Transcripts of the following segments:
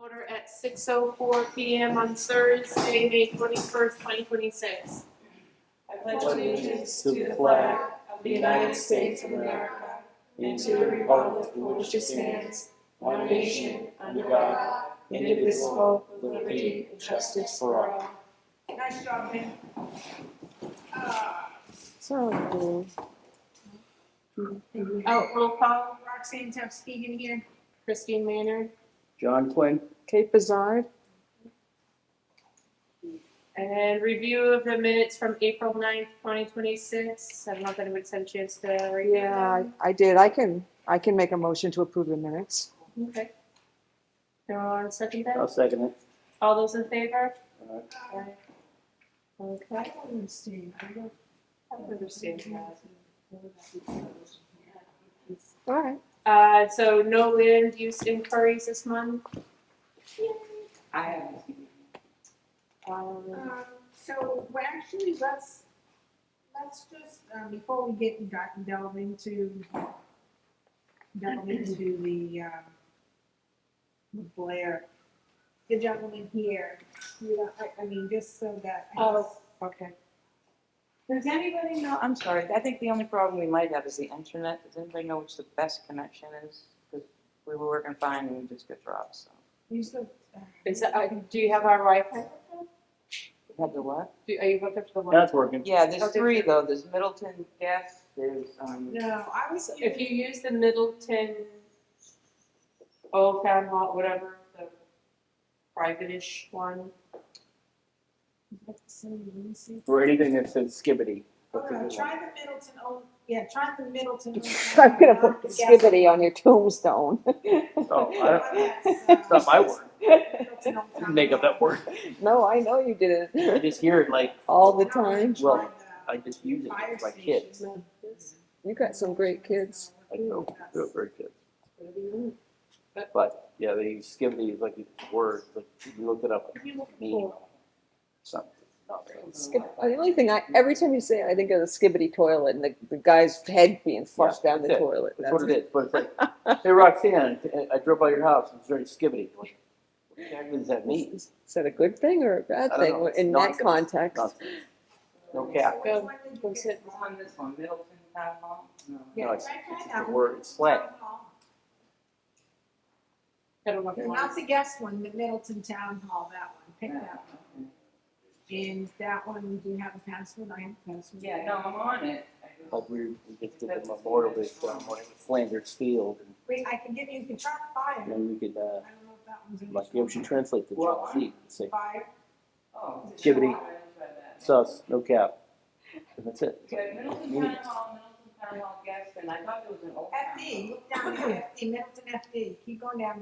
Order at 6:04 PM on Thursday, May 21st, 2026. I pledge allegiance to the flag of the United States of America and to the republic for which it stands, one nation, under God, indivisible, with liberty and justice for all. Nice job, man. So, Roll call, Roxanne Tufskegan here. Christine Maynard, John Quinn. Kate Bizard. and review of the minutes from April 9th, 2026. I don't know if anybody's had a chance to review Yeah, them. I did. I can make a motion to approve the minutes. Okay. Anyone want to second I'll that? second it. All those in favor? Alright. Aye. I Okay. don't understand. I don't Understand that. All right. So no land use inquiries this month? I haven't seen So, well, actually, let's just, before we delve into the Blair, the gentleman here, you know, I mean, just so that. Okay. Does anybody know, I'm sorry, I think the only problem we might have is the internet. Does anybody know which the best connection is? Because we were working fine and we just got dropped, so. Use the, Is that, do you have our Wi-Fi? We had the what? Are you hooked up to the Wi-Fi? That's working. Yeah, there's Okay. three though. There's Middleton Gas, there's, no, I was. If you use the Middleton Old Town Hall, whatever, the private-ish one. For anything that says skibbity. Oh, no, try the Middleton, try the Middleton. I'm gonna put the skibbity on your tombstone. Oh, it's not my word. Didn't make up that word. No, I know you did I it just hear it like, all the time. well, I just use it with my kids. You got some great kids. I know, they're very good. But, yeah, they use skibbity is like a word, like, you look it up, meaning something. The only thing every time you say it, I think of the skibbity toilet and the guy's head being flushed down the that's it. toilet. That's what it is, but it's like, hey Roxanne, I drove by your house, it's very skibbity. Like, what exactly does that mean? Is that a good thing or a bad I don't thing know. It's in that nonsense. context? Nonsense. No cap. Go sit. on this one, Middleton Town Hall? No. No, it's a word, it's slang. I don't know if you Not want the guest one, the Middleton Town Hall, that one, pick Yeah, that one. And that one, do you have a password? I have a password. Yeah, no, I'm on it. Like we just did the memorial day ceremony with Flanders Field, and Wait, I can give you the try fire. then we could, I don't know if that one's in. like, yeah, we should translate the Well, sheet and say, Fire. Oh. Skibbity. I didn't try that. sus, no cap. And that's it. Okay, Middleton Town Hall guest, and I thought it was an old town. FD, look down there, FD, Middleton FD, keep going down.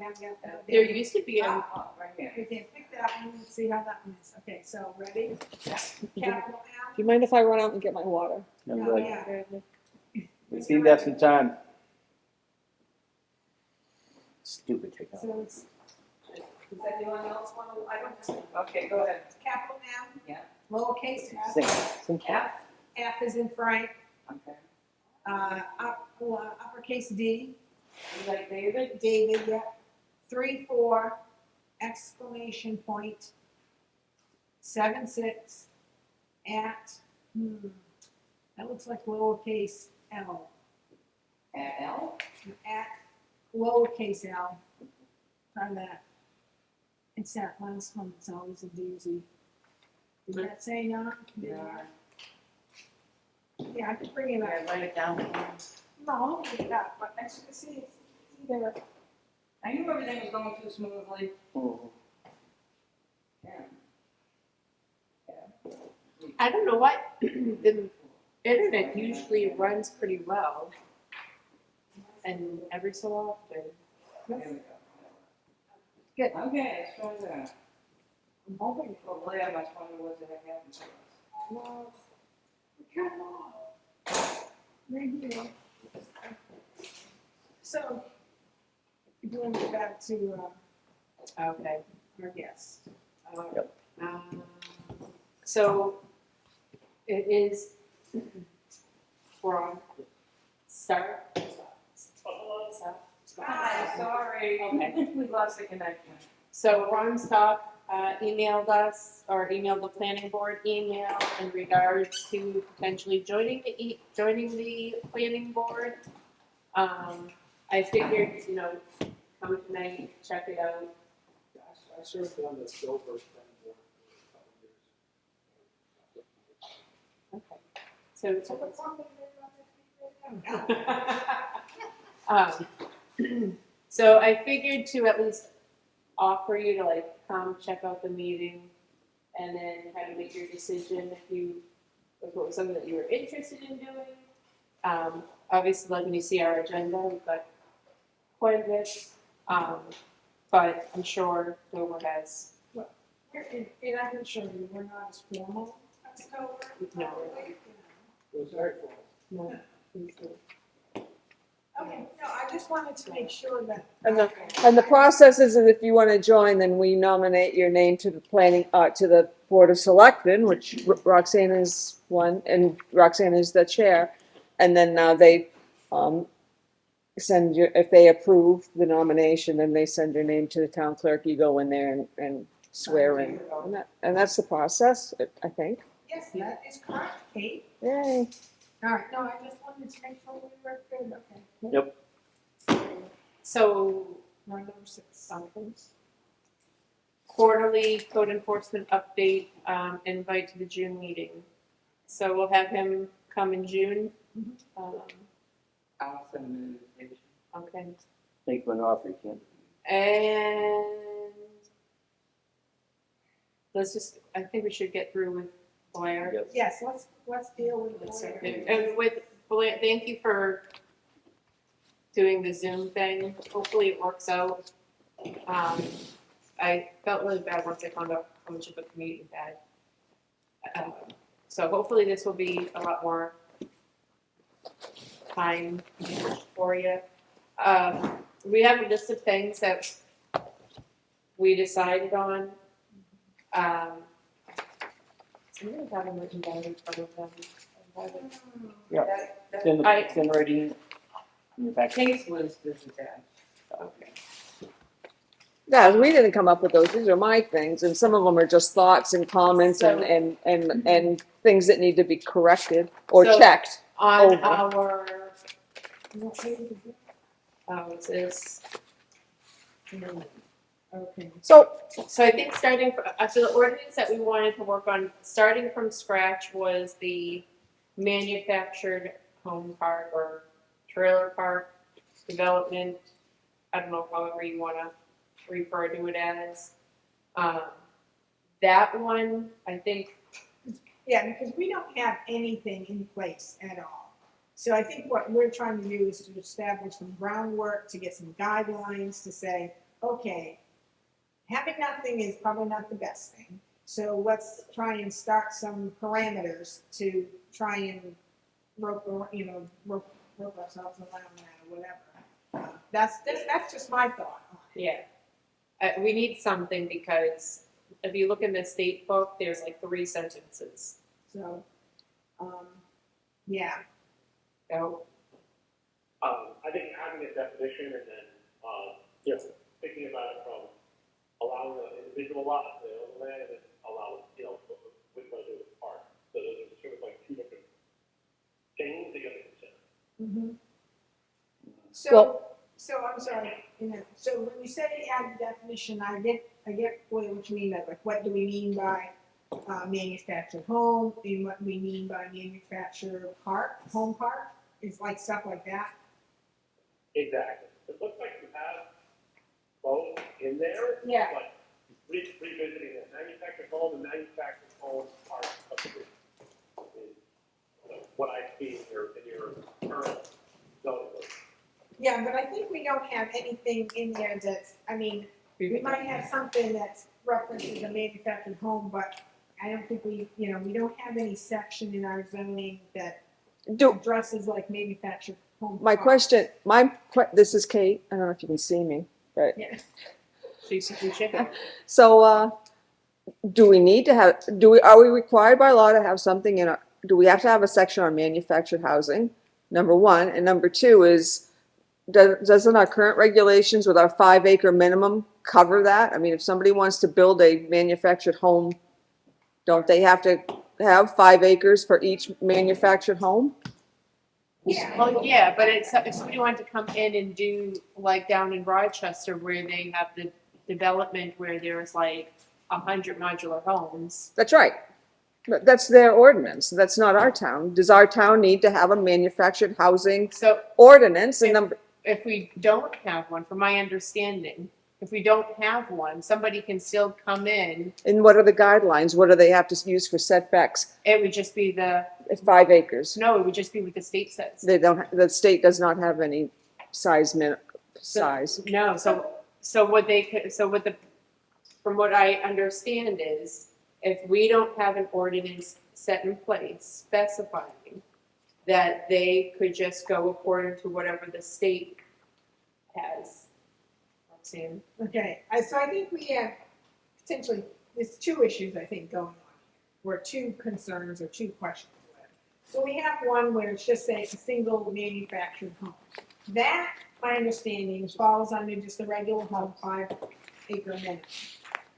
There used to be a, Oh, right here. Okay, pick that one, let's see how that one is. Okay, so, ready? Capital Do you mind if I run out and get my water? And M. we're like, Yeah. we seem to have some time. Stupid technology. So it's, does anyone else want to, I don't know. Okay, go ahead. Capital M. Yeah. Lowercase Sing, f. sing cap. F is in Frank, Okay. uppercase D. You like David? David, yeah. 3-4, exclamation point, 7-6, at, that looks like lowercase l, L? at lowercase l. Try that. It's that last one that's always a doozy. Did that say no? Yeah. Yeah, I could bring it Yeah, up. write it down. No, I'll bring it up, but as you can see, it's either. I knew everything was going too smoothly. Mhm. Yeah. I don't know what, the internet usually runs pretty well. And every so often. There we go. Good. Okay, let's try that. I'm hoping Well, Blair must wonder what the heck happened to us. well, come on. Right here. So, we're going to go back to, Okay. our guest. Yep. So it is from start. Hi, sorry. Okay. We lost the connection. So Ron Stock emailed us, or emailed the planning board email in regards to potentially joining the planning board. I figured, come tonight, check it out. I served on the Silver planning board for a couple of years. So I figured to at least offer you to like come check out the meeting and then kind of make your decision if it was something that you were interested in doing. Obviously, like when you see our agenda, we've got quite a bit, but I'm sure Dover has. And I can show you, we're not as formal as Dover. No. It was very cool. No. Okay, no, I just wanted to make sure that. And the process is that if you want to join, then we nominate your name to the to the Board of Selectmen, which Roxanne is one, and Roxanne is the chair. And then now they send you, if they approve the nomination, then they send your name to the town clerk. You go in there and swear in. And that's the process, I think. Yes, that is correct, Kate. Yay. All right, no, I just wanted to make sure we were good, okay. So We're on number 6. quarterly code enforcement update, invite to the June meeting. So we'll have him come in June. I'll send an invitation. Okay. Make him an offer, you can't. And I think we should get through with Blair. Yes, let's deal with Let's Blair. And with Blair, thank you for doing the Zoom thing. Hopefully it works out. I felt really bad once I found out how much of a commute you had. So hopefully this will be a lot more time for you. We have a list of things that we decided on. I'm gonna have them written down in front of them. It's in writing. In fact, Case was this is that. Okay. Yeah, we didn't come up with those. These are my things, and some of them are just thoughts and comments So- and things that need to be corrected or So- checked. On Over. our, it's this. Okay. So, So I think so the ordinance that we wanted to work on, starting from scratch, was the manufactured home park or trailer park development. I don't know, however you wanna refer to it as. That one, I think, Yeah, because we don't have anything in place at all. So I think what we're trying to do is to establish some groundwork, to get some guidelines, to say, okay, having nothing is probably not the best thing. So let's try and start some parameters to try and rope ourselves around that or whatever. That's just my thought on it. yeah. We need something because if you look in the state book, there's like 3 sentences. So, yeah. So, I think having a definition and then, thinking about it from allowing the individual lot to own the land and then allow, which one to do with the park. So those are sort of like 2 different things that you have to consider. Mm-hmm. Well- So I'm sorry, so when you say add definition, I get what you mean by, like, what do we mean by manufactured home, and what we mean by manufactured home park, it's like stuff like that. Exactly. It looks like you have both in there. Yeah. But revisiting the manufactured home and manufactured home part of the is what I see in your current zoning. Yeah, but I think we don't have anything in there that's, we might have something that's references a manufactured home, but I don't think we don't have any section in our zoning that addresses like manufactured home. my parks. question, this is Kate. I don't know if you can see me, but Yeah. so you should have. so do we need to have? Are we required by law to have something in our? Do we have to have a section on manufactured housing? Number one, and number two is, doesn't our current regulations with our 5 acre minimum cover that? I mean, if somebody wants to build a manufactured home, don't they have to have 5 acres for each manufactured home? Well, yeah, but it's, if somebody wanted to come in and do, like down in Rochester where they have the development where there's like 100 modular homes. That's right. But that's their ordinance. That's not our town. Does our town need to have a manufactured housing So ordinance and number? if we don't have one, from my understanding, if we don't have one, somebody can still come in. And what are the guidelines? What do they have to use for setbacks? It would just be At 5 acres. no, it would just be what the state says. They don't, the state does not have any size. No, so what they could, so what the, from what I understand is, if we don't have an ordinance set in place specifying that they could just go according to whatever the state has. Roxanne? Okay, so I think we have potentially, there's two issues I think going on here, or two concerns or two questions. So we have one where it's just say a single manufactured home. That, my understanding, falls under just a regular home, 5 acre minimum.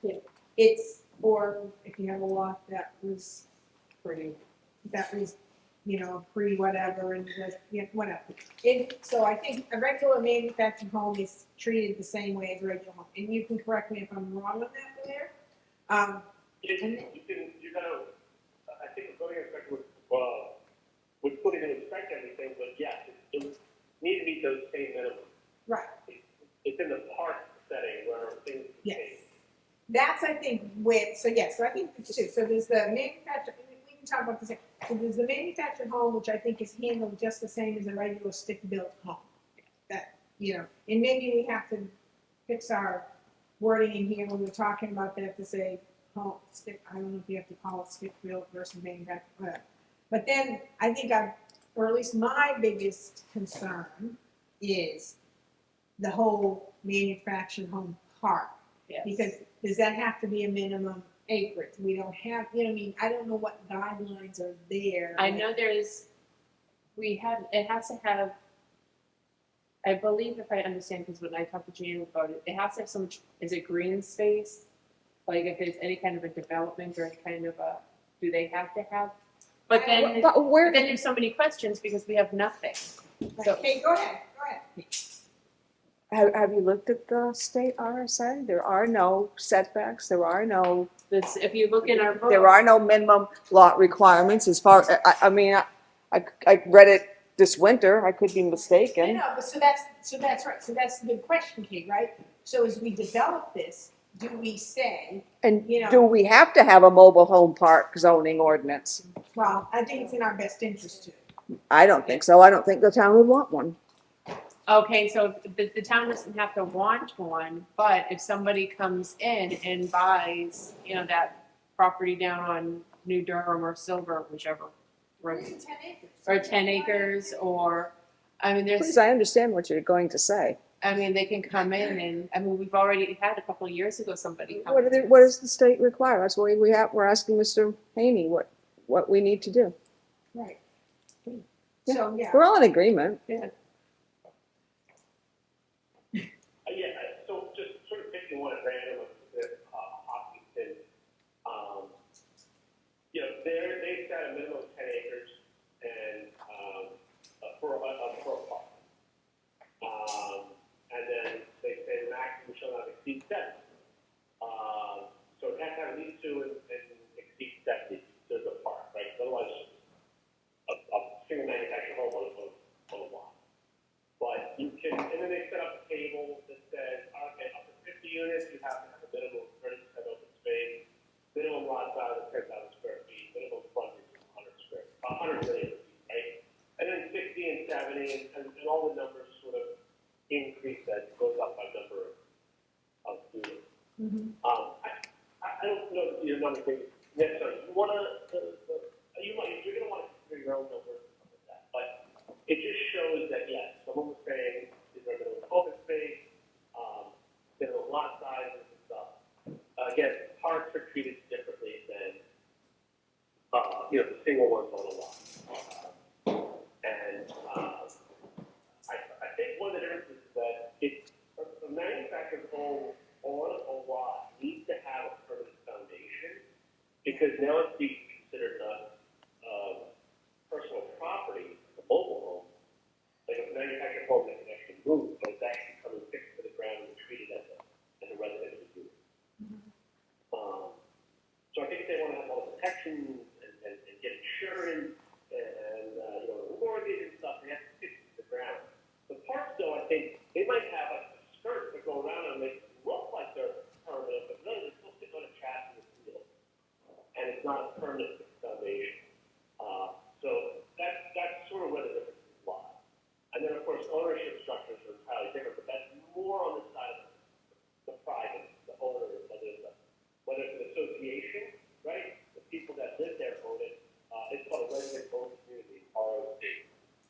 Yeah. It's, or if you have a lot that was, Pretty. pre whatever and just, whatever. So I think a regular manufactured home is treated the same way as a regular home. And you can correct me if I'm wrong on that, Blair. You gotta, I think the building inspector would put it in inspect everything, but yes, it would need to meet those same minimums. Right. It's in the park setting where things Yes. change. That's, I think, so I think it's two. So there's the manufactured, we can talk about this. So there's the manufactured home, which I think is handled just the same as a regular stick-built home. That, and maybe we have to fix our wording in here when we're talking about that to say home, stick, I don't know if you have to call it stick-built versus manufactured, whatever. But then I think or at least my biggest concern is the whole manufactured home part. Yes. Because does that have to be a minimum acreage? We don't have, I don't know what guidelines are there. I know it has to have, I believe if I understand, because when I talked to Jan about it, it has to have some, is it green space? Like if there's any kind of a development or any kind of a, do they have to have? But then, But where, then there's so many questions because we have nothing. So, Okay, go ahead. have you looked at the state RSA? There are no setbacks. There are no this, if you look in our book. There are no minimum lot requirements as far, I mean, I read it this winter, I could be mistaken. No, but so that's right. So that's the good question, Kate, right? So as we develop this, do we say, And You do we have to have a mobile home park zoning ordinance? well, I think it's in our best interest to. I don't think so, I don't think the town would want one. Okay, so the town doesn't have to want one, but if somebody comes in and buys, that property down on New Durham or Silver, whichever, road, 10 acres. or 10 acres, or, Please, I understand what you're going to say. they can come in and, we've already had a couple of years ago, somebody come. What does the state require? That's why we're asking Mr. Haney what we need to do. Right. So, yeah. We're all in agreement. Yeah. So just sort of picking one at random, Hopkinton, they set a minimum of 10 acres and, for a park. And then they say the maximum shall not exceed 7. So it has to have at least 2 and exceed 70 to the park, right? Otherwise, a single manufactured home on a lot. But you can, and then they set up a table that says, okay, up to 50 units, you have to have a minimum of 30% open space, minimum lot size of 10,000 square feet, minimum frontage of 100 million feet, right? And then 60 and 70, and all the numbers sort of increase as it goes up by number of units. Mhm. I don't know if your number thing necessarily. You want to, you're going to want to consider your own numbers and stuff like that. But it just shows that, yes, someone was saying, is there minimum open space, minimum lot sizes and stuff. Again, parks are treated differently than, the single ones on a lot. I think one of the different because now it's being considered not personal property, a mobile home, like a manufactured home that can actually move, but it's actually coming fixed to the ground and treated as a residential unit. So I think they want to have all the protections and get insurance and mortgage and stuff. They have to fix it to the ground. The parks, though, I think they might have like a skirt that go around and make it look like they're permanent, but really they're still sitting on a chassis of steel, and it's not a permanent foundation. So that's sort of where the differences lie. And then, of course, ownership structures are entirely different, but that's more on the side of the private, the owner, whether it's an association, right? The people that live there own it. It's called a resident-owned community, ROC,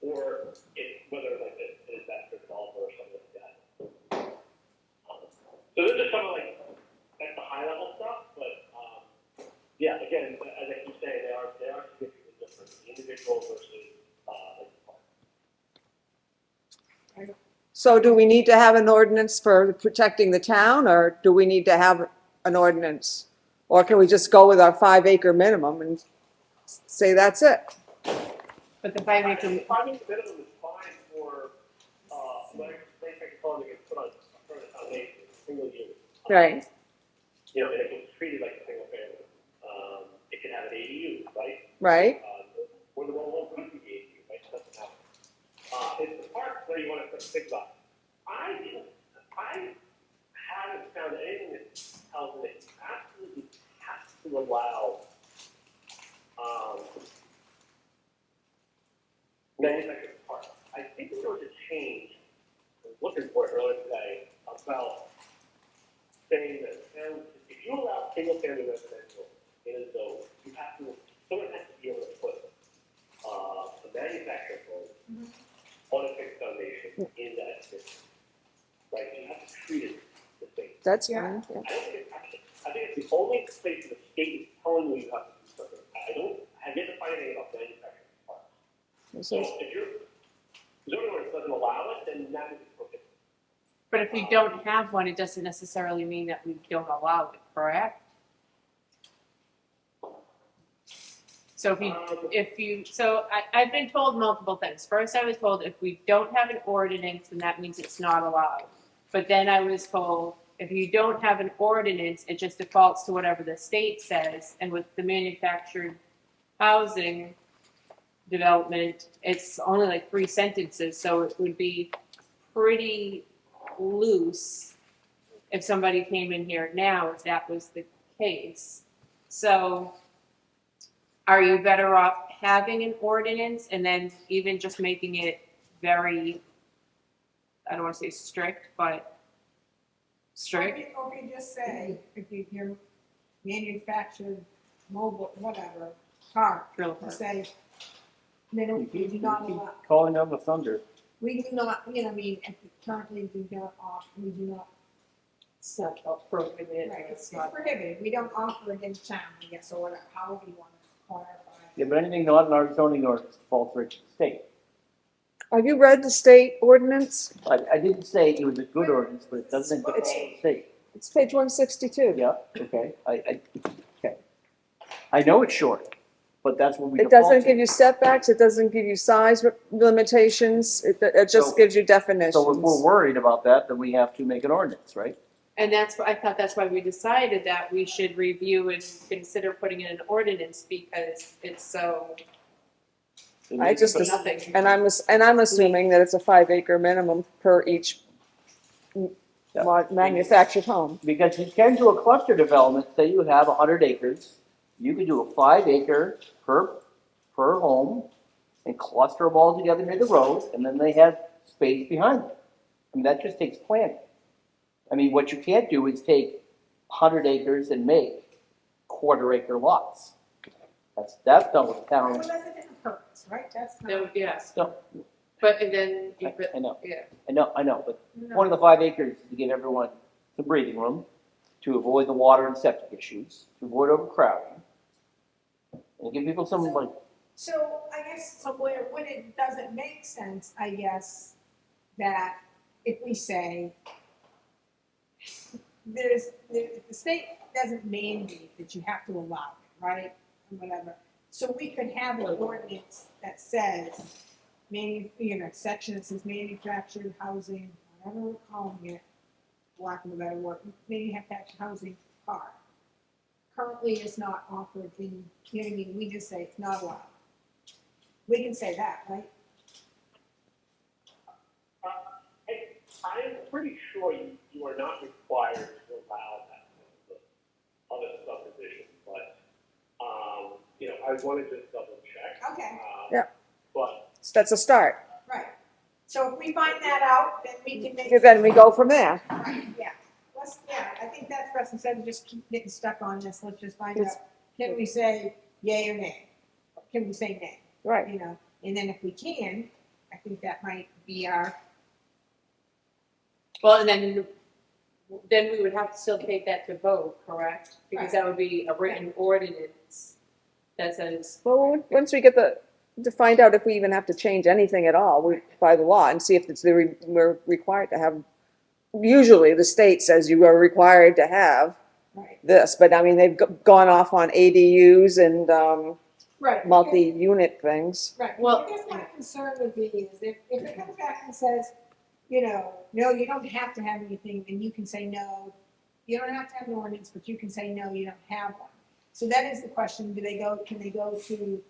or whether like an investor developer or something like that. So this is some of that's the high level stuff, but yeah, again, as I keep saying, they are significantly different. The individual versus So do we need to have an ordinance for protecting the town, or do we need to have an ordinance? Or can we just go with our 5 acre minimum and say that's it? But the 5 acre, the 5 acre minimum is fine for manufactured home that gets put on a foundation, a single unit. Right, And it gets treated like a single family. It can have an ADU, right? right? Or the mobile home could be ADU, right? It doesn't happen. It's the part where you want to think about. I haven't found anything that tells me that you absolutely have to allow manufactured parts. I think there was a change. I was looking for it earlier today about saying that if you allow single-family residential in a zone, someone has to be able to put a manufactured home on a fixed foundation in that district, right? You have to treat it the same. That's Yeah. fine, yeah. I think it's the only place in the state is telling you you have to do something. I've yet to find anything about manufactured parts. So if your zoning ordinance doesn't allow it, then that is prohibited. but if we don't have one, it doesn't necessarily mean that we don't allow it, correct? So I've been told multiple things. First, I was told if we don't have an ordinance, then that means it's not allowed. But then I was told if you don't have an ordinance, it just defaults to whatever the state says. And with the manufactured housing development, it's only like 3 sentences, so it would be pretty loose if somebody came in here now, if that was the case. So are you better off having an ordinance and then even just making it very, I don't want to say strict, but strict? Or if you just say, if you're manufactured, mobile, whatever, car, Drill you part. say, we do not allow, Calling on the thunder. we do not, currently do not offer, we do not, It's not prohibited, right, it's it's not. prohibited, we don't offer it in town, I guess, or whatever, however you want to clarify. Yeah, but anything not in our zoning ordinance falls for state. Have you read the state ordinance? I didn't say it was a good ordinance, but it doesn't go to state. It's page 162. Yeah, okay, okay. I know it's short, but that's what we It default doesn't to. give you setbacks, it doesn't give you size limitations, it just So- gives you definitions. So if we're worried about that, then we have to make an ordinance, right? And I thought that's why we decided that we should review and consider putting in an ordinance because it's so I just, nothing. and I'm assuming that it's a 5 acre minimum per each manufactured home. Because you can do a cluster development, say you have 100 acres, you can do a 5 acre per home and cluster them all together near the road, and then they have space behind them. I mean, that just takes planning. I mean, what you can't do is take 100 acres and make quarter acre lots. That's done with the Well, town. that's a different purpose, right, that's No, not. yes, No, but and then you put, I know, yeah. I know, but one of the 5 acres is to give everyone some breathing room, to avoid the water and septic issues, to avoid overcrowding, and give people some, like, So I guess, when it doesn't make sense, I guess, that if we say, the state doesn't mandate that you have to allow it, right? And whatever. So we could have an ordinance that says, section that says manufactured housing, whatever we're calling it, for lack of a better word, manufactured housing park. Currently is not offered in, you know what I mean, we just say it's not allowed. We can say that, right? I'm pretty sure you are not required to allow that other subdivision, but, I wanted to just double check. Okay, Yeah. But, So that's a start. right. So if we find that out, then we can make. Then we go from there. Right, yeah. I think that's best, instead of just keep getting stuck on this, let's just find It's- out, can we say yay or nay? Or can we say nay? Right. And then if we can, I think that might be our, Well, and then we would have to still take that to vote, correct? Because Right. that would be a written ordinance that says, Well, once we get to find out if we even have to change anything at all by the law and see if we're required to have, usually the state says you are required to have right, this, but I mean, they've gone off on ADUs and right. multi-unit things. Right, Well- well, I guess my concern would be is if it comes back and says, no, you don't have to have anything, and you can say no, you don't have to have an ordinance, but you can say no, you don't have one. So that is the question, can they go to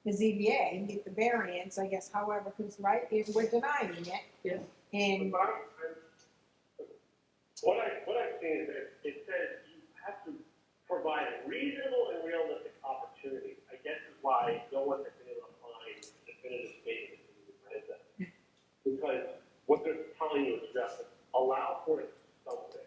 the ZBA and get the variance, I guess, however, because, right, if we're denying it. Yeah. And, what I've seen is that it says you have to provide a reasonable and realistic opportunity. I guess is why no one has been able to find definitive statements in that. Because what they're telling you is just allow for something.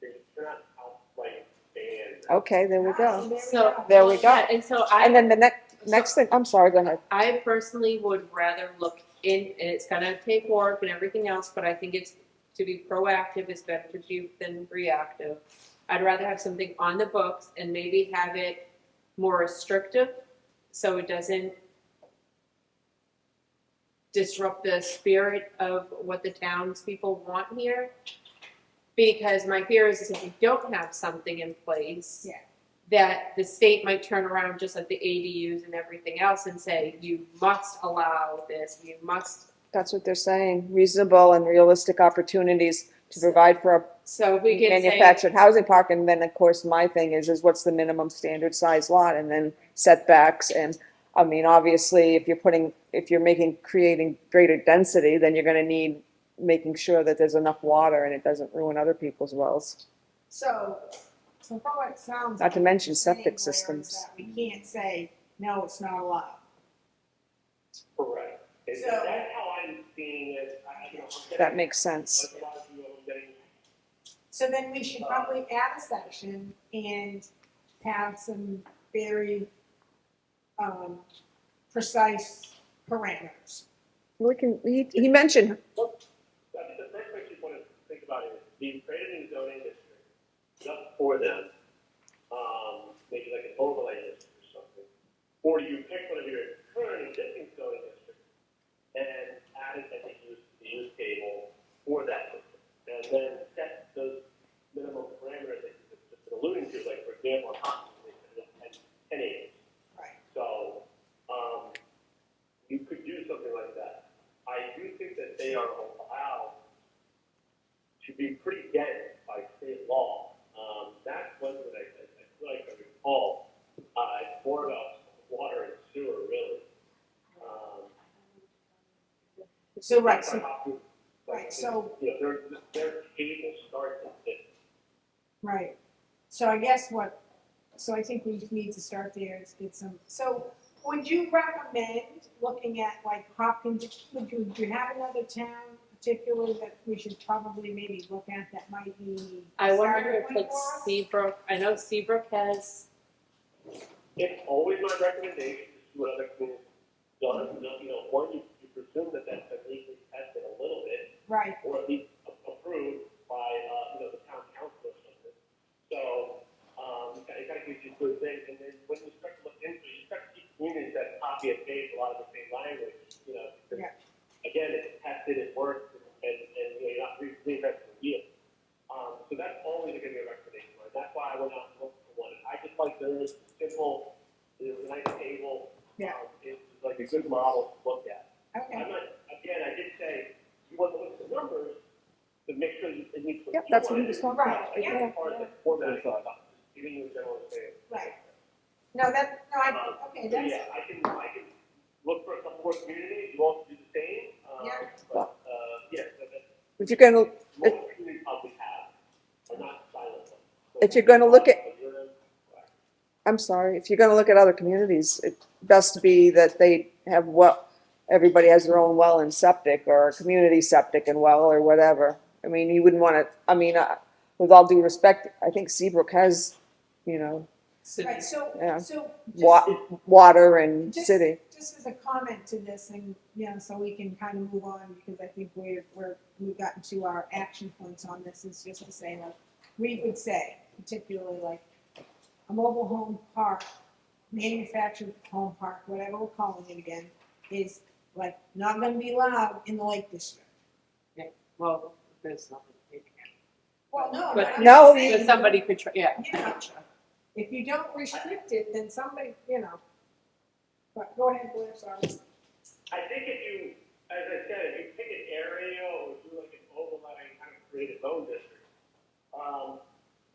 They cannot outright ban that. Okay, there we go. So- There we go. yeah, and so And then the next thing, I'm sorry, go ahead. I personally would rather look in, and it's gonna take work and everything else, but I think it's, to be proactive is better to be than reactive. I'd rather have something on the books and maybe have it more restrictive, so it doesn't disrupt the spirit of what the townspeople want here. Because my fear is if you don't have something in place, Yeah. that the state might turn around just like the ADUs and everything else and say, you must allow this, you must. That's what they're saying, reasonable and realistic opportunities to provide for a So if we can say, manufactured housing park, and then, of course, my thing is what's the minimum standard size lot, and then setbacks, and, I mean, obviously, if you're creating greater density, then you're gonna need making sure that there's enough water and it doesn't ruin other people's wells, so from what it sounds. not to like mention you're saying, septic Blair, is systems. that we can't say, no, it's not allowed. Correct. And So- that's how I'm seeing it. I'm getting- That makes sense. like a lot of you, I'm getting So then we should probably add a section and have some very precise parameters. He mentioned, I think the first thing you want to think about is being created in zoning district, just for them, maybe like an overlay district or something. Or you pick one of your current existing zoning districts and add it as the use table for that district. And then set those minimum parameters that you've just been alluding to, like for example, approximately 10 acres. Right. So, you could do something like that. I do think that they are allowed to be pretty dense by state law. That's one that I feel like I recall. It's more about water and sewer, really. So, right, That's so, how- right, so, their table starts at this. right. So I guess so I think we need to start there is get some, so would you recommend looking at like Hopkins, would you have another town particularly that we should probably maybe look at that might be? I wonder starting if point like for us? Seabrook, I know Seabrook has, It's always my recommendation to see what other communities done. One, you presume that that's been legally tested a little bit, Right, or at least approved by, the town council or something. So, it kind of gives you a good thing, and then when you start to look into it, you start to see communities that copy and paste a lot of the same language, because, Yeah. again, it's tested, it works, and you're not reinventing the wheel. So that's always going to be a recommendation, right? That's why I went out and looked for one. I just like those simple, it was a nice table. Yeah. It was like a good model to look at. Okay, I'm not, again, I did say, you want to look at the numbers to make sure you, it meets what Yep, you that's what want. he was talking about. Right, Like, yeah, as far as the formatting stuff, just giving you a general understanding. right. No, okay, So that's, yeah, I can look for a couple more communities, you all do the same. Yeah. But, yeah, If you're gonna, most communities probably have, are not silent. So if you're gonna look at, but you're in- I'm sorry, if you're gonna look at other communities, it's best to be that they have well, everybody has their own well and septic, or a community septic and well, or whatever. I mean, you wouldn't wanna, I mean, with all due respect, I think Seabrook has, you know, right, Yeah. so water and Just- city. just as a comment to this and, you know, so we can kind of move on because I think we've gotten to our action points on this is just to say like, we would say particularly like a mobile home park, manufactured home park, whatever we're calling it again, is like not gonna be allowed in the Lake District. Well, there's nothing. Well, no, But- I'm No, saying, But somebody could try, yeah. you know, if you don't restrict it, then somebody, you know. But go ahead, Blair, sorry. I think if you, as I said, if you pick an area or do like an overlay, kind of create a zone district,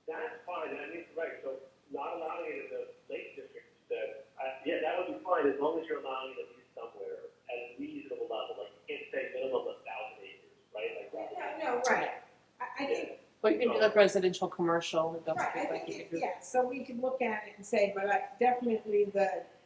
that's fine, that means, right, so not allowing it in the Lake District instead, yeah, that would be fine, as long as you're allowing it at least somewhere at a reasonable level, like, you can't say minimum 1,000 acres, right, like that. No, right. I think, But you can do like residential, commercial, and those right, I like you think, could do. yeah, so we could look at it and say, but definitely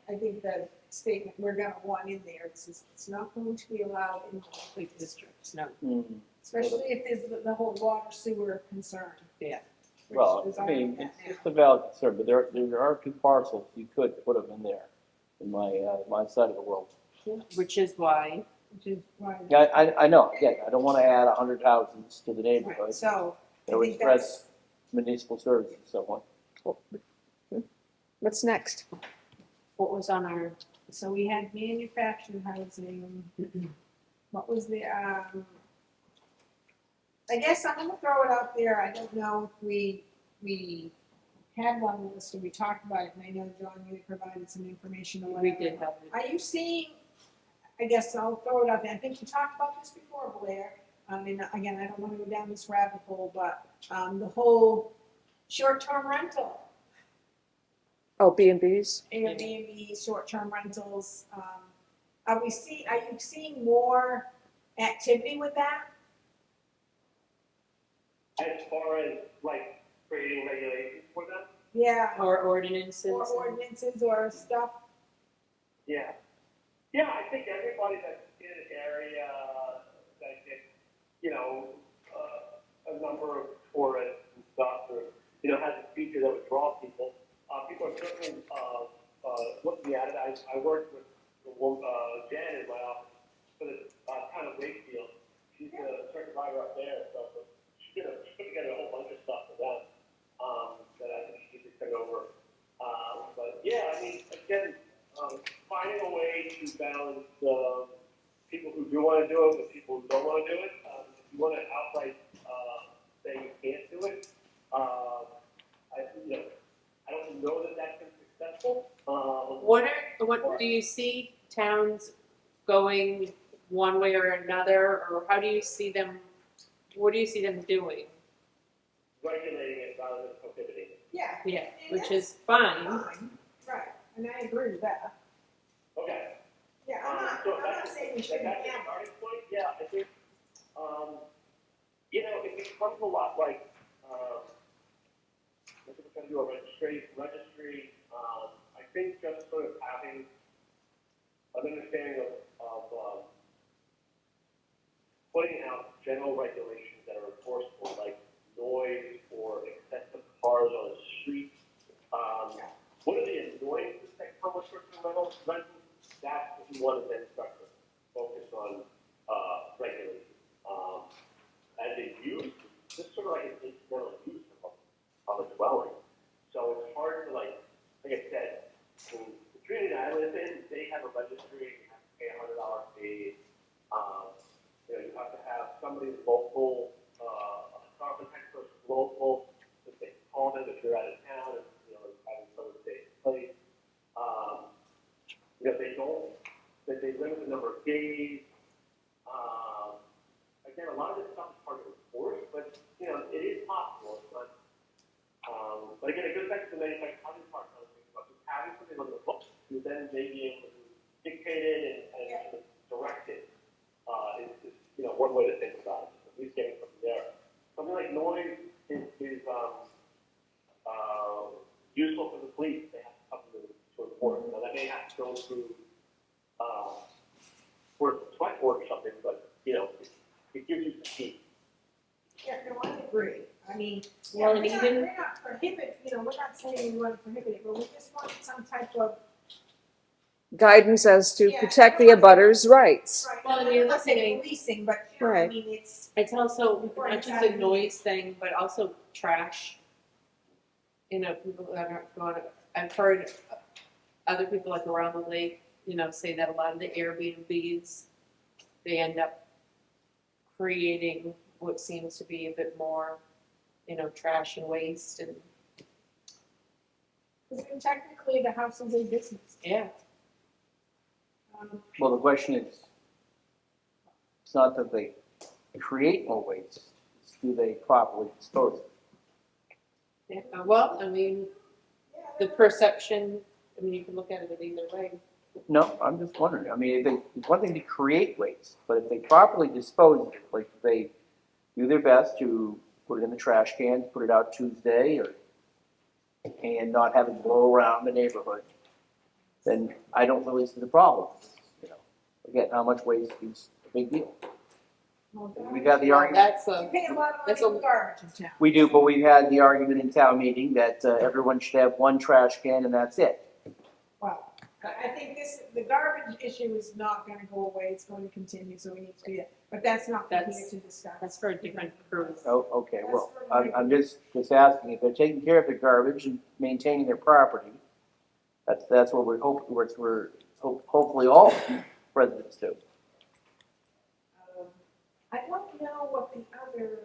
I think the statement we're gonna want in there, it's not going to be allowed in the Like districts, no. Mm. especially if there's the whole water sewer concern. Yeah. which Well, is I already mean, at it's now. a valid concern, but there are two parcels, you could put them in there, in my side of the world. Which is why, Which is why. Yeah, I know, again, I don't wanna add 100 houses to the Right, neighborhood, so, it I would think spread that's, municipal services somewhat. What's next? what was on our, so we had manufactured housing. What was the, I guess I'm gonna throw it out there, I don't know if we had one list, or we talked about it, and I know, John, you had provided some information or we whatever. did have it. Are you seeing, I guess I'll throw it out there, I think you talked about this before, Blair, and again, I don't wanna go down this rabbit hole, but, the whole short-term rental, Oh, B&Bs? Airbnb, short-term rentals, are you seeing more activity with that? As far as, like, creating regulations for them, Yeah, Or ordinances. or ordinances or stuff, yeah. Yeah, I think everybody that's in an area that gets, you know, a number of tourists and stuff, or, you know, has a feature that would draw people, people are certainly, looking at it. I worked with Jan in my office for the, town of Wakefield. She's a circuit rider up there, so she put together a whole bunch of stuff for them, that I think she could send over. But yeah, I mean, again, finding a way to balance people who do want to do it with people who don't want to do it. If you want to outright say you can't do it, I don't know that that's been successful. What do you see towns going one way or another, or how do you see them, what do you see them doing? Regulating it rather than prohibiting it. yeah. Yeah, And which that's is fine. fine, right, and I agree with that. Okay. Yeah, So I'm not saying we shouldn't that's a have it. starting point. Yeah, I think, you know, it becomes a lot like, if we're going to do a registry, I think just sort of having an understanding of putting out general regulations that are enforceable, like noise or excessive cars on the street. What are the annoyances that come with short-term rentals? That's what you want to then start to focus on regulating. As a use, just sort of like an incidental use of a dwelling. So it's hard to like I said, the community that I live in, they have a registry, you have to pay $100 fee. You know, you have to have somebody local, a contact person local, if they call them if you're out of town, and, you know, having someone stay in place. that they limit the number of days. Again, a lot of this stuff is hard to enforce, but, you know, it is possible. It's not, but again, it goes back to the manufactured housing part I was thinking about, just having something on the books to then maybe able to dictate it and direct it, is, you know, one way to think about it, at least getting something there. Something like noise is useful for the police. They have something to enforce. Now, that may have to go through for a select board or something, but, you know, it gives you some heat. Yeah, no, I agree. I mean, Well, we're and not, even- we're not prohibit, you know, we're not saying we want to prohibit it, but we just want some type of. Guidance as to Yeah, protect the I don't want to- abutters' rights. Right, Well, I I'm mean, not saying listening- policing, but, you know, I Right. mean, it's. It's also Or not just a exactly. noise thing, but also trash. You know, people that aren't going, I've heard other people like around the lake, you know, say that a lot of the Airbnbs, they end up creating what seems to be a bit more, you know, trash and waste and, Because technically, the house is a business. yeah. Well, the question is, it's not that they create more waste, it's do they properly dispose of it? Yeah, well, I mean, the perception, I mean, you can look at it either way. No, I'm just wondering, I mean, it's one thing to create waste, but if they properly dispose of it, like if they do their best to put it in the trash can, put it out Tuesday, and not have it blow around the neighborhood, then I don't really see the problem. You know, again, how much waste is a big deal. We've had the argument, That's We a, pay a lot of That's money a- for garbage in town. we do, but we've had the argument in town meeting that everyone should have one trash can and that's it. Well, I think the garbage issue is not gonna go away, it's going to continue, so we need to do that. But that's not for here That's- to discuss. that's for a different crew. Oh, okay, well, I'm just asking, if they're taking care of their garbage and maintaining their property, that's what we're hopefully all residents do. I don't know what the other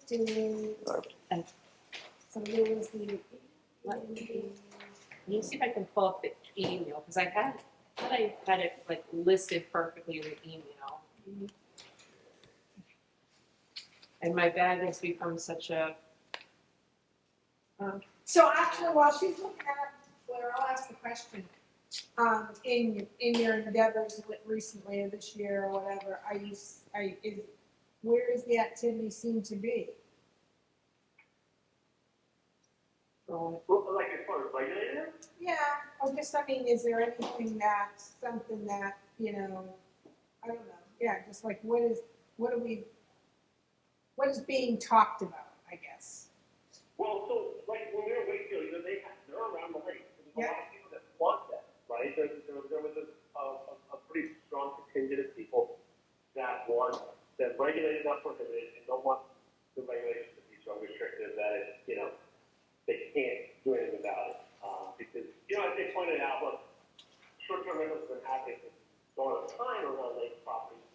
thing is. So there was the. Let me see if I can pull up the email, because I had it like listed perfectly in the email. And my bag has become such a, So actually, while she's looking at it, Blair, I'll ask the question. In your endeavors recently or this year or whatever, where is the activity seem to be? oh, Well, like as far as regulating them, Yeah, I mean, is there anything something that, you know, I don't know, yeah, just like what is being talked about, I guess. well, so like when we were in Wakefield, you know, they're around the lake. There's a lot of people that want that, right? There was a pretty strong contingent of people that want that regulated, not prohibited, and don't want the regulations to be so restrictive that it, you know, they can't do anything about it. Because, you know, as they pointed out, look, short-term rentals have been happening for a long time around lake properties,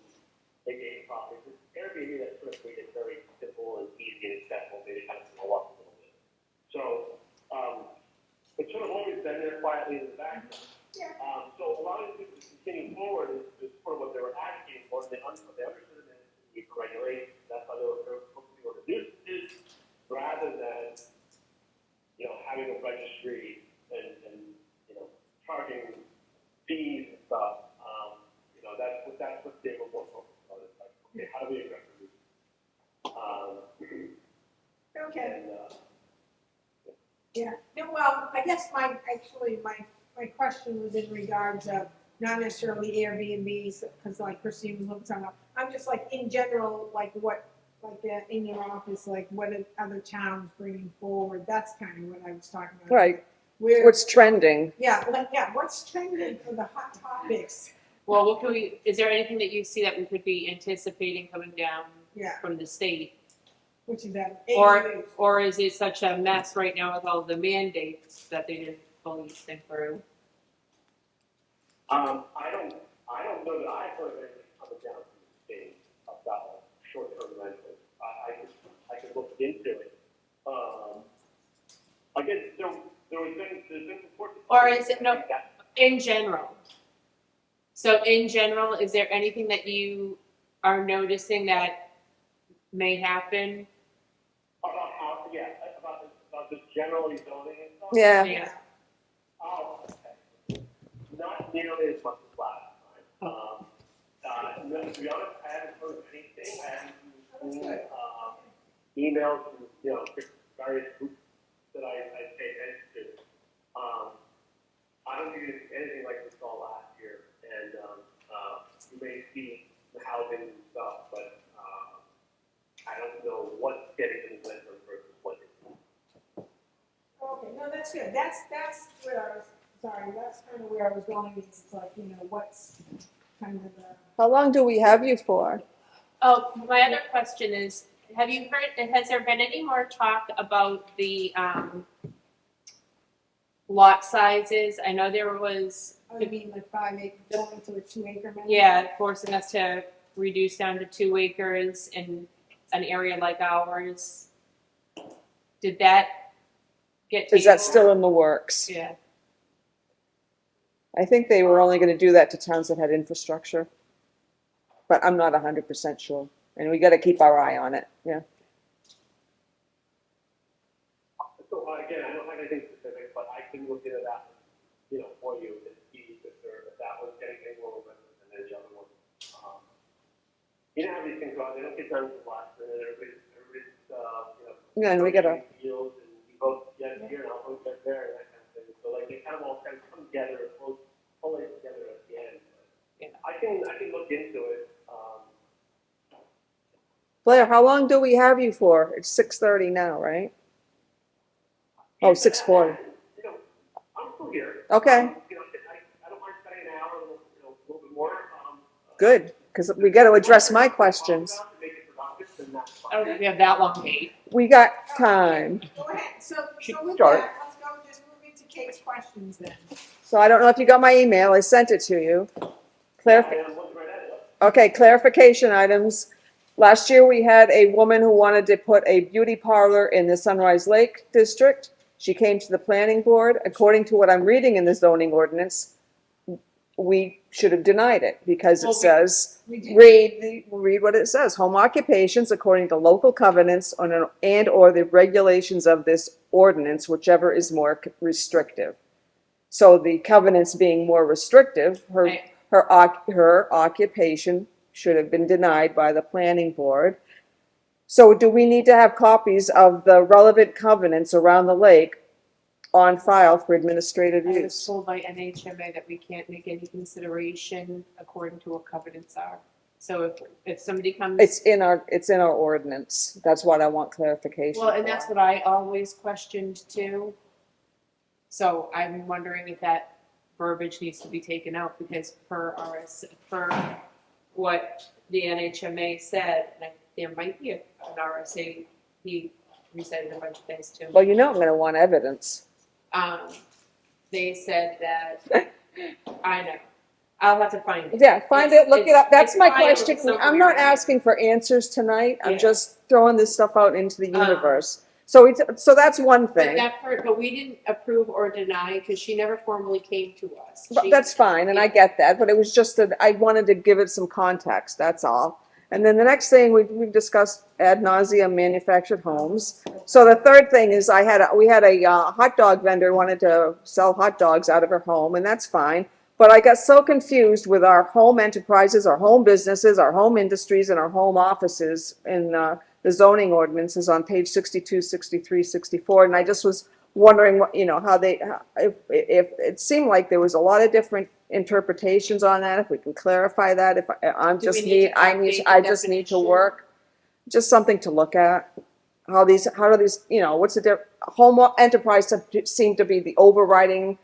lake game properties. It's Airbnb that sort of made it very simple and easy and accessible. They kind of go up a little bit. So, it's sort of always been there quietly in the background. Yeah. So a lot of these people continuing forward is sort of what they were advocating for. They understood the need for regulation. That's why they were supposed to be ordinances rather than, you know, having a registry and you know, charging fees and stuff. You know, that's what they were more focused on. It's like, okay, how do we address this? Okay. And, Yeah, no, well, I guess my question was in regards of not necessarily Airbnbs, because like Christine was talking about, I'm just like, in general, like what, like in your office, like what are other towns bringing forward, that's kind of what I was talking about. Right. Where, What's trending? what's trending for the hot topics? well, what can we, is there anything that you see that we could be anticipating coming down Yeah, from the state? which is that. Or is it such a mess right now with all the mandates that they didn't fully think through? I don't know that I've heard anything coming down from the state about short-term rentals. I could look into it. I guess there's been reports. Or is it, no, in general, So in general, is there anything that you are noticing that may happen? About how, yeah, about just generally zoning and stuff? Yeah. Yeah. Oh, okay. Not nearly as much as last time. No, to be honest, I haven't heard anything. I haven't seen, emails from, various groups that I pay attention to. I don't think it's anything like we saw last year. And, you may see the housing and stuff, but, I don't know what's getting implemented versus what isn't. Okay, no, that's good. That's where I was, sorry, that's kind of where I was going, is it's like, what's kind of the. How long do we have you for? Oh, my other question is, have you heard, has there been any more talk about the, lot sizes? I know there was, I mean, like 5 acre going to a 2 acre minimum? yeah, forcing us to reduce down to 2 acres in an area like ours. Did that get tabled? Is that still in the works? Yeah. I think they were only gonna do that to towns that had infrastructure. But I'm not 100% sure, and we gotta keep our eye on it, yeah. So again, I don't have anything specific, but I can look into that, for you and see if that was getting any more momentum than the other one. You know how these things are, they don't get done until last minute, everybody's, Yeah, and we gotta, deals and we both get here and I'll both get there and that kind of thing. So like they kind of all kind of come together, pull it together at the end. Yeah. I can look into it. Blair, how long do we have you for? It's 6:30 now, right? Oh, 6:40. I'm still here. Okay, I don't mind spending an hour, a little bit more. good, because we gotta address my questions. To make it productive, then that's fine. I don't think we have that long, Kate. We got time. Go ahead, so with Start. that, let's go, just move into Kate's questions then. So I don't know if you got my email, I sent it to you. I'm looking right at it. Okay, clarification items. Last year, we had a woman who wanted to put a beauty parlor in the Sunrise Lake District. She came to the planning board. According to what I'm reading in the zoning ordinance, we should have denied it because it Well, says, We did. read what it says. Home occupations according to local covenants and/or the regulations of this ordinance, whichever is more restrictive. So the covenants being more restrictive, Right. her occupation should have been denied by the planning board. So do we need to have copies of the relevant covenants around the lake on file for administrative I was use? told by NHMA that we can't make any consideration according to what covenants are. So if somebody comes. It's in our ordinance. That's what I want clarification Well, and for. that's what I always questioned too. So I'm wondering if that verbiage needs to be taken out because per what the NHMA said, and there might be an RSA, he recited a bunch of things too. Well, I'm gonna want evidence. They said that, I know, I'll have to find it. Yeah, find it, look it up. That's it's my filed question. I'm somewhere. not asking for answers tonight. I'm Yeah. just throwing this stuff out into the universe. So that's one But thing. that part, but we didn't approve or deny because she never formally came to us. But She- that's fine, and I get that, but it was just that I wanted to give it some context, that's all. And then the next thing, we've discussed ad nauseum manufactured homes. So the third thing is we had a hot dog vendor wanted to sell hot dogs out of her home, and that's fine. But I got so confused with our home enterprises, our home businesses, our home industries, and our home offices in the zoning ordinances on page 62, 63, 64, and I just was wondering what, if it seemed like there was a lot of different interpretations on that, if we can clarify that, if I Do we need to update the I just need to definition? work, just something to look at. How do these, what's the home enterprise seemed to be the overriding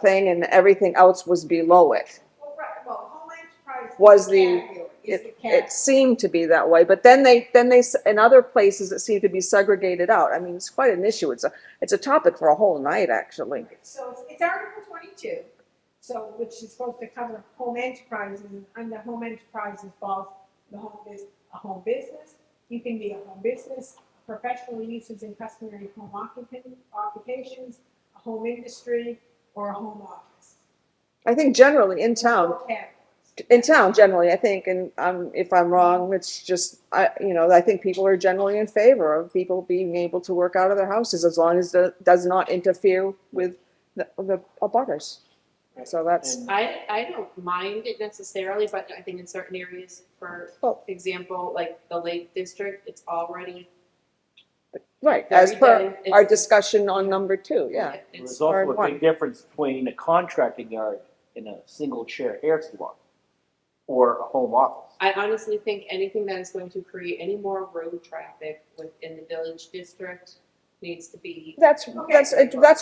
thing, and everything else was below it. Well, right, home enterprise Was is the- category, is the category. It seemed to be that way, but then they, in other places, it seemed to be segregated out. I mean, it's quite an issue. It's a topic for a whole night, actually. So it's Article 22, so which is supposed to cover home enterprises, and under home enterprises falls a home business. You can be a home business, professional uses and customary occupations, a home industry, or a home office. I think generally in town, generally, I think, and if I'm wrong, it's just, I think people are generally in favor of people being able to work out of their houses as long as it does not interfere with the abutters. So that's, I don't mind it necessarily, but I think in certain areas, for Well- example, like the Lake District, it's already right, as very per dense. our discussion on number 2, yeah. It's There's also a Or big difference between a contracting yard and a single chair hair salon or a home office. I honestly think anything that is going to create any more road traffic within the village district needs to be. That's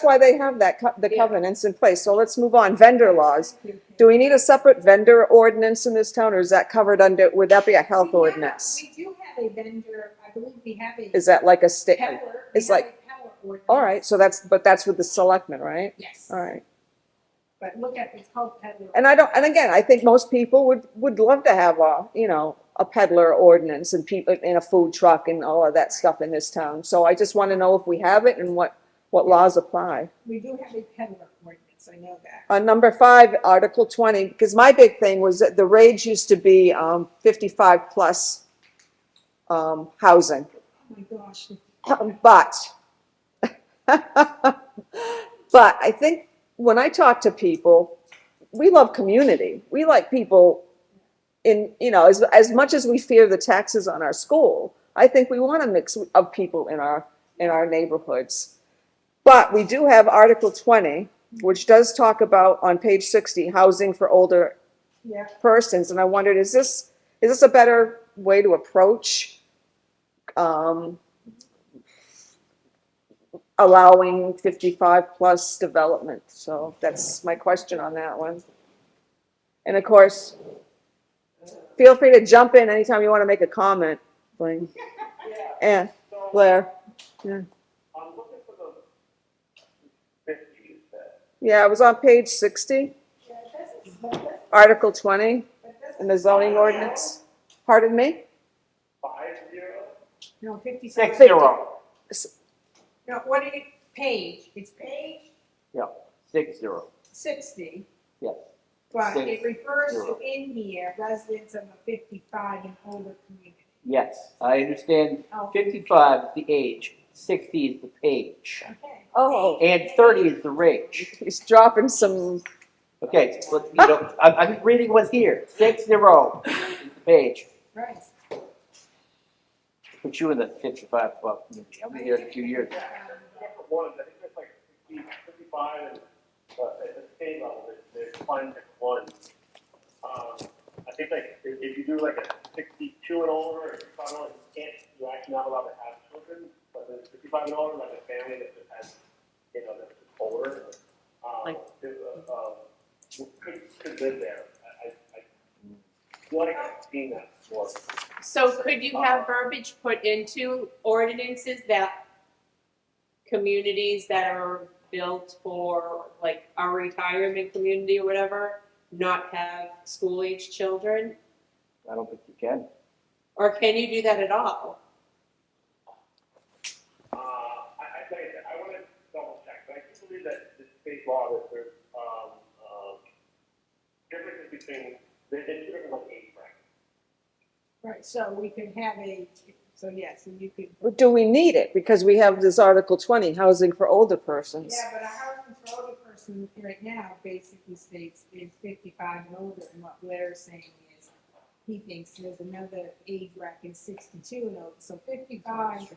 why they have the Yeah. covenants in place. So let's move on. Vendor laws. Do we need a separate vendor ordinance in this town, or is that covered under, would that be a health ordinance? We do have a vendor, I believe we have a. Is that like a state? peddler. it's We have like- a peddler ordinance. All right, so that's with the selectmen, right? Yes. All right. But look at, it's called peddler. And again, I think most people would love to have a peddler ordinance and people in a food truck and all of that stuff in this town. So I just want to know if we have it and what laws apply. We do have a peddler ordinance, I know that. On number 5, Article 20, because my big thing was that the rage used to be 55 plus housing. Oh my gosh. But I think when I talk to people, we love community. We like people as much as we fear the taxes on our school, I think we want a mix of people in our neighborhoods. But we do have Article 20, which does talk about, on page 60, housing for older Yeah. persons. And I wondered, is this a better way to approach allowing 55 plus development? So that's my question on that one. And of course, feel free to jump in anytime you want to make a comment, Blaine. And So, Blair. Yeah. I'm looking for the 50 you said. Yeah, it was on page 60, Article 20 in the zoning ordinance. Pardon me? 50? No, 55. 60. No, what did it, page? It's page Yeah, 60. 60, Yes. but it 60. refers to in here residents of a 55 and older community. Yes, I understand. Oh. 55 is the age, 60 is the page, Okay. Oh, and 30 is the range. he's dropping some, Okay, so, I'm reading what's here. 60 is the page. Right. Put you in the 55 club community. I'll be here in a few years. Different ones, I think there's like 60, 55, and at the state level, there's fund one. I think like if you do like a 62 and older, or 55 and older, you're actually not allowed to have children. But then 55 and older, like a family that just has, that's just older, could live there. I feel like I've seen that before. So could you have verbiage put into ordinances that communities that are built for like a retirement community or whatever, not have school-age children? I don't think you can. Or can you do that at all? I tell you that, I want to double check, but I do believe that the state law, that there's, differences between, there's different like age brackets. Right, so we can have yes, and you could. do we need it? Because we have this Article 20, housing for older persons. Yeah, but a housing for older person right now basically states is 55 and older, and what Blair's saying is he thinks there's another age bracket, 62 and older, so 55.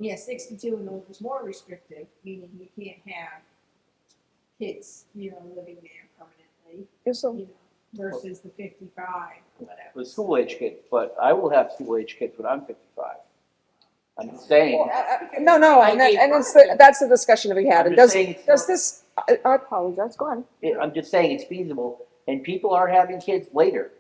Yeah, 62 and older is more restrictive, meaning you can't have kids, living there permanently, So versus the 55, whatever. With school age kids, but I will have school age kids when I'm 55. I'm just saying. No, I and gave that's the discussion that we had. I'm And just saying it's does not- this, I apologize, go on. I'm just saying it's feasible, and people are having kids later.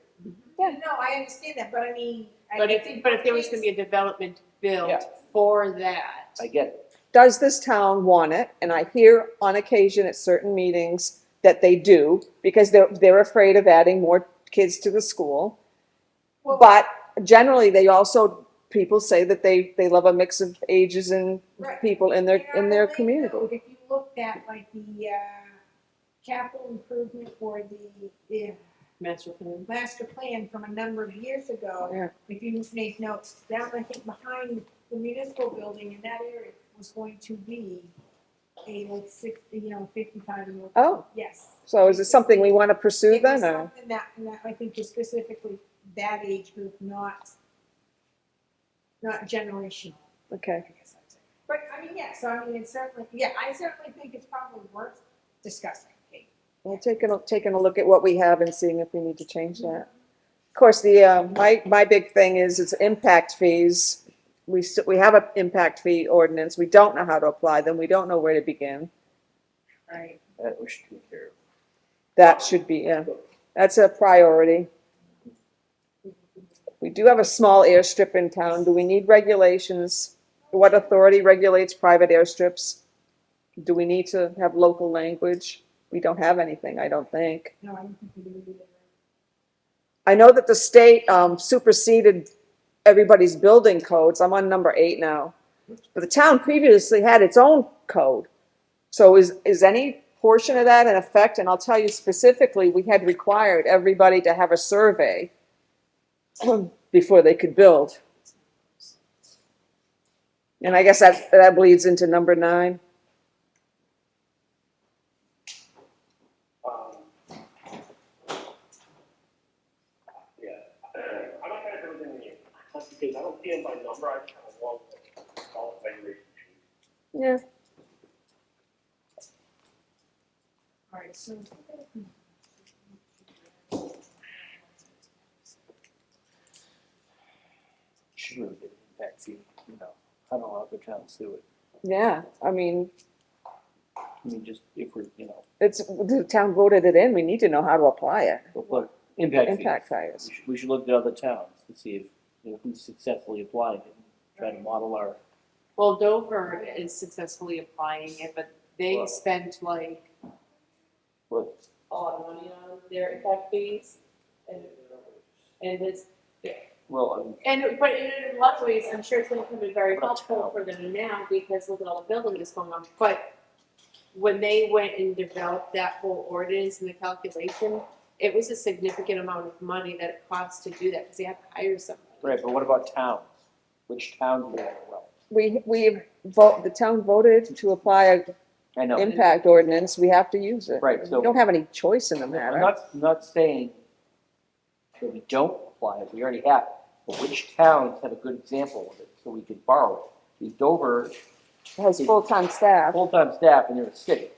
Yeah, no, I understand that, but I mean, But I if think. there was gonna be a development built Yeah. for that, I get it. Does this town want it? And I hear on occasion at certain meetings that they do, because they're afraid of adding more kids to the school. Well- But generally, people say that they love a mix of ages and Right. people in Yeah, their they community. do. If you looked at like the capital improvement for the Master plan. master plan from a number of years ago. Yeah. If you make notes, down I think behind the municipal building in that area was going to be a like 55 and over. Oh, Yes. so is it something we want to pursue It was then, or? something that I think is specifically that age group, not generational, Okay, I guess I'd say. But I mean, yeah, so I mean, it's certainly, yeah, I certainly think it's probably worth discussing. Kate. well, taking a look at what we have and seeing if we need to change that. Of course, the, my big thing is it's impact fees. We have an impact fee ordinance. We don't know how to apply them. We don't know where to begin. Right. That we should take care of. That should be, yeah, that's a priority. We do have a small airstrip in town. Do we need regulations? What authority regulates private airstrips? Do we need to have local language? We don't have anything, I don't think. No, I don't think we do either. I know that the state superseded everybody's building codes. I'm on number 8 now. But the town previously had its own code. So is any portion of that in effect? And I'll tell you specifically, we had required everybody to have a survey before they could build. And I guess that bleeds into number 9. Yeah, I'm not gonna do anything in you, that's because I don't see them by number, I just kind of want all the regulation sheets. Yeah. All right, so. Should really get an impact fee, I don't know how the towns do it. Yeah, I mean, Just if we're, it's, the town voted it in. We need to know how to apply it. we'll put impact fees. Impact fees. We should look at other towns to see if who's successfully applying it, and try to model our. Well, Dover is successfully applying it, but they Well- spent like What, a lot of money on their impact fees. And it's, well, but in a lot of ways, I'm sure it's gonna come in very What about helpful town? for them now, because look at all the building that's going on. But when they went and developed that whole ordinance and the calculation, it was a significant amount of money that it cost to do that, because they have to hire somebody. right, but what about towns? Which towns do that well? The town voted to apply an I know. impact ordinance. We have to use it. Right, We so don't have any choice in the I'm matter. not saying that we don't apply it, we already have it. But which towns have a good example of it, so we could borrow it? The Dover, It has full-time staff. full-time staff, and they're a city.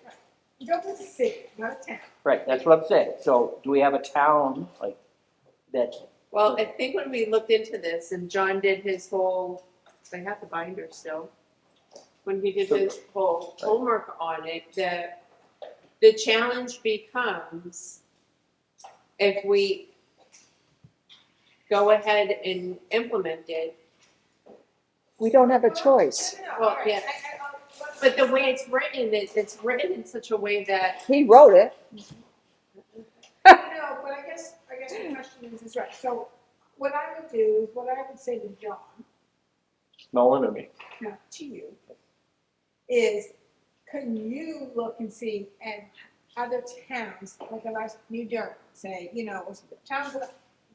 Dover's a city, not a town. Right, that's what I'm saying. So do we have a town like that? Well, I think when we looked into this, and John did his whole, I have the binder still, when he did his whole homework on it, the challenge becomes, if we go ahead and implement it, We don't have a choice. No, Well, all right. yeah. but the way it's written, it's written in such a way that, He wrote it. No, but I guess the question is right. So what I would do is, what I would say to John, Nolan or me? no, to you, is can you look and see and other towns, like New Durham, say, towns,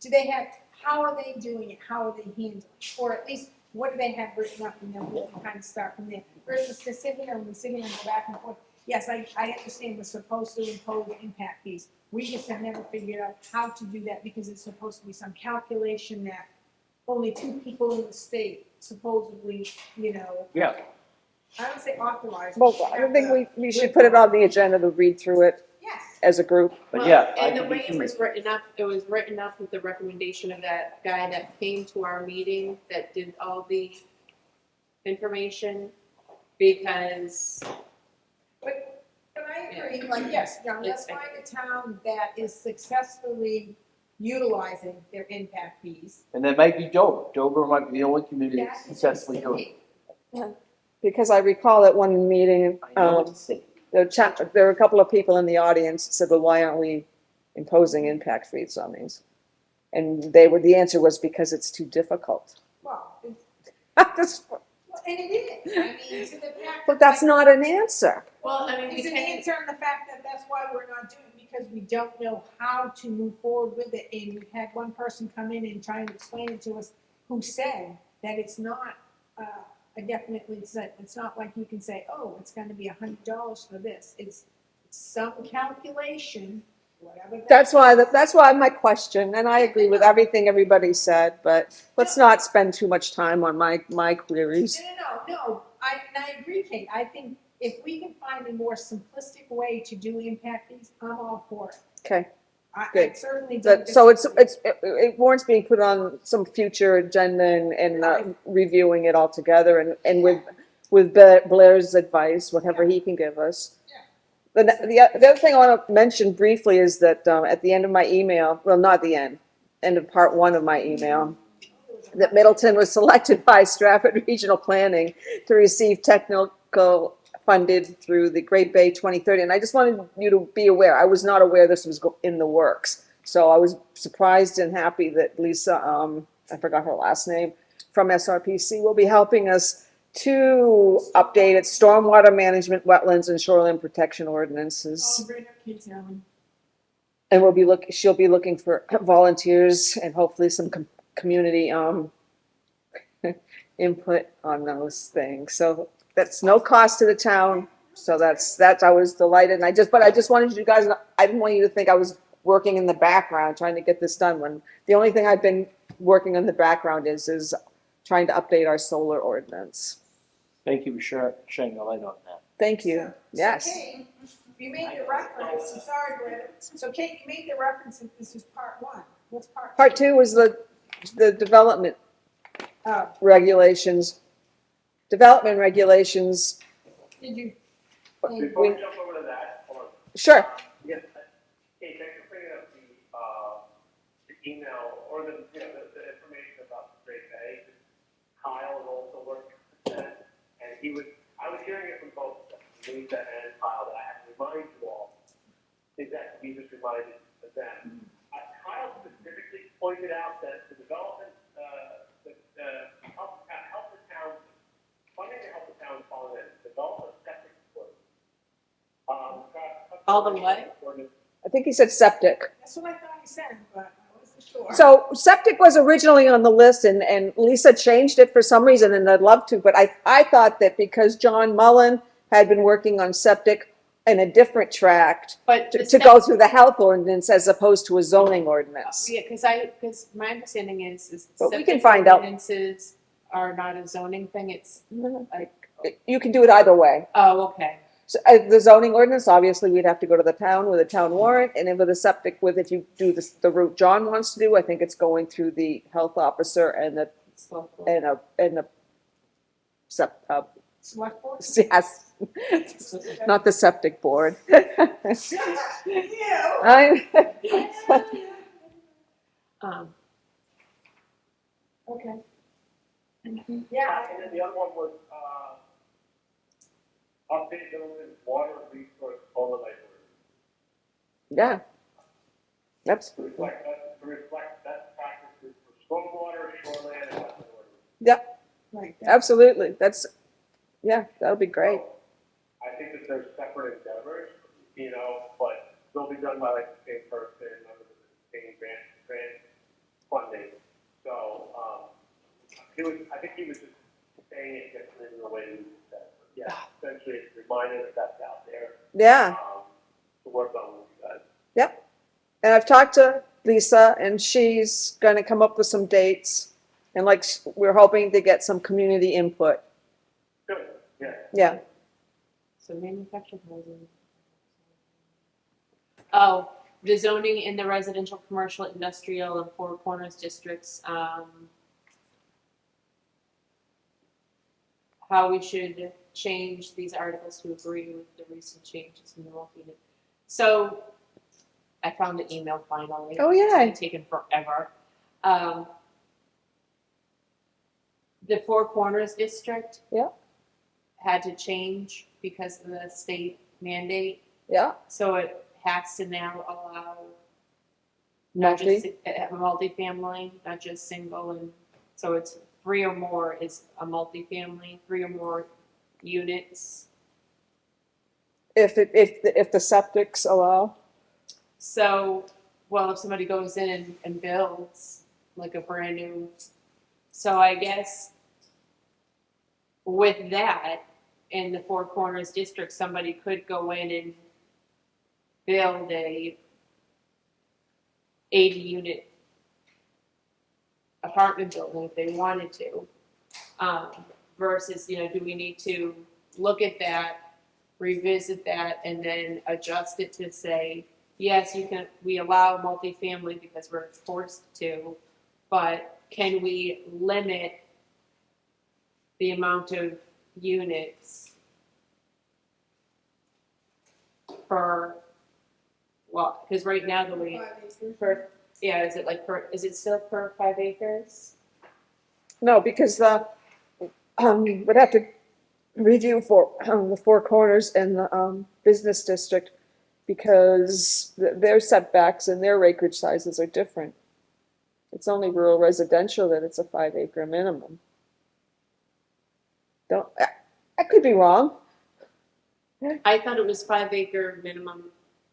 do they have, how are they doing it? How are they handling it? Or at least, what do they have written up, and then we can kind of start from there. Versus to sit here and go back and forth. Yes, I understand we're supposed to impose impact fees. We just have never figured out how to do that, because it's supposed to be some calculation that only 2 people in the state supposedly, Yeah. I don't say authorized. Well, I think we should put it on the agenda to read through it Yes. as a group. But well, yeah, I and the could be way it curious. was written up, it was written up with the recommendation of that guy that came to our meeting, that did all the information, because, But I agree, like, yes, John, let's find a town that is successfully utilizing their impact fees. And that might be Dover. Dover might be the only community that's That is successfully a doing it. city. Because I recall at one meeting, I know it's a city. there were a couple of people in the audience that said, well, why aren't we imposing impact fees on these? And the answer was because it's too difficult. Well, That's- and it is, I mean, to the fact. But that's not an answer. Well, I mean, we It's an can, answer in the fact that that's why we're not doing it, because we don't know how to move forward with it. And we had one person come in and try and explain it to us who said that it's not a definitely said. It's not like you can say, oh, it's gonna be $100 for this. It's some calculation, whatever. That's why my question, and I agree with everything everybody said, but let's not spend too much time on my queries. No, I agree, Kate. I think if we can find a more simplistic way to do impact fees, I'm all for it. Okay, I Good. certainly don't. so disagree. it warrants being put on some future agenda and reviewing it all together and with Blair's advice, whatever he can give us. The other thing I want to mention briefly is that at the end of my email, well, not the end of part one of my email, that Middleton was selected by Stratford Regional Planning to receive technical funded through the Great Bay 2030. And I just wanted you to be aware, I was not aware this was in the works. So I was surprised and happy that Lisa, I forgot her last name, from SRPC will be helping us to update its stormwater management, wetlands, and shoreline protection ordinances. Oh, bring up kids, Ellen. And she'll be looking for volunteers and hopefully some community input on those things. So that's no cost to the town. So that's I was delighted. And I just wanted you guys, I didn't want you to think I was working in the background trying to get this done when the only thing I've been working in the background is trying to update our solar ordinance. Thank you for shedding the light on that. Thank you. Yes. So Kate, you made the reference, I'm sorry, Brenda. So Kate, you made the reference that this is part one. What's part two? Part two was the development Oh, regulations. Development regulations. did you? But before we jump over to that, hold on. Sure. Yes, hey, thanks for bringing up the email or the information about the Great Bay. Kyle is also working with that, and I was hearing it from both Lisa and Kyle that I have to remind you all, is that we just reminded them. Kyle specifically pointed out that the development, help the town, funding to help the town follow that, develop a septic system. All the what? I think he said septic. That's what I thought you said, but I wasn't sure. So septic was originally on the list and Lisa changed it for some reason and I'd love to, but I thought that because John Mullen had been working on septic in a different tract but to go through the health ordinance as opposed to a zoning ordinance. Yeah, because my understanding is But we septic can find out. ordinances are not a zoning thing, it's like, You can do it either way. oh, okay. So, the zoning ordinance, obviously, we'd have to go to the town with a town warrant, and then with a septic, if you do the route John wants to do, I think it's going through the health officer and the Select board? yes, not the septic board. You. Okay. Yeah. And then the other one was, update Middleton's water resource overlay ordinance. Yeah. That's, To reflect best practices for stormwater, shoreline, and wetland ordinance. yeah, Right. absolutely. That'll be great. I think that they're separate endeavors, but they'll be done by like the same person under the same grant funding. So, I think he was just saying it differently in the way we said it. But yeah, essentially it's a reminder that that's out there, Yeah. to work on with you guys. Yep. And I've talked to Lisa and she's going to come up with some dates. And we're hoping to get some community input. Good, yeah. Yeah. So manufactured housing. Oh, the zoning in the residential, commercial, industrial, and Four Corners districts, how we should change these articles to agree with the recent changes in the multi-unit. So, I found the email finally. Oh, yeah. It's been taken forever. The Four Corners district. Yeah. Had to change because of the state mandate. Yeah. So it has to now allow not Multi. just multifamily, not just single, and so it's 3 or more is a multifamily, 3 or more units. If the septics allow. So, well, if somebody goes in and builds like a brand new, so I guess with that, in the Four Corners district, somebody could go in and build a 80-unit apartment building if they wanted to. Versus, do we need to look at that, revisit that, and then adjust it to say, yes, we allow multifamily because we're forced to, but can we limit the amount of units per, well, because right now the way, is it still per 5 acres? No, because would have to review for the Four Corners and the business district because their setbacks and their acreage sizes are different. It's only rural residential that it's a 5 acre minimum. I could be wrong. I thought it was 5 acre minimum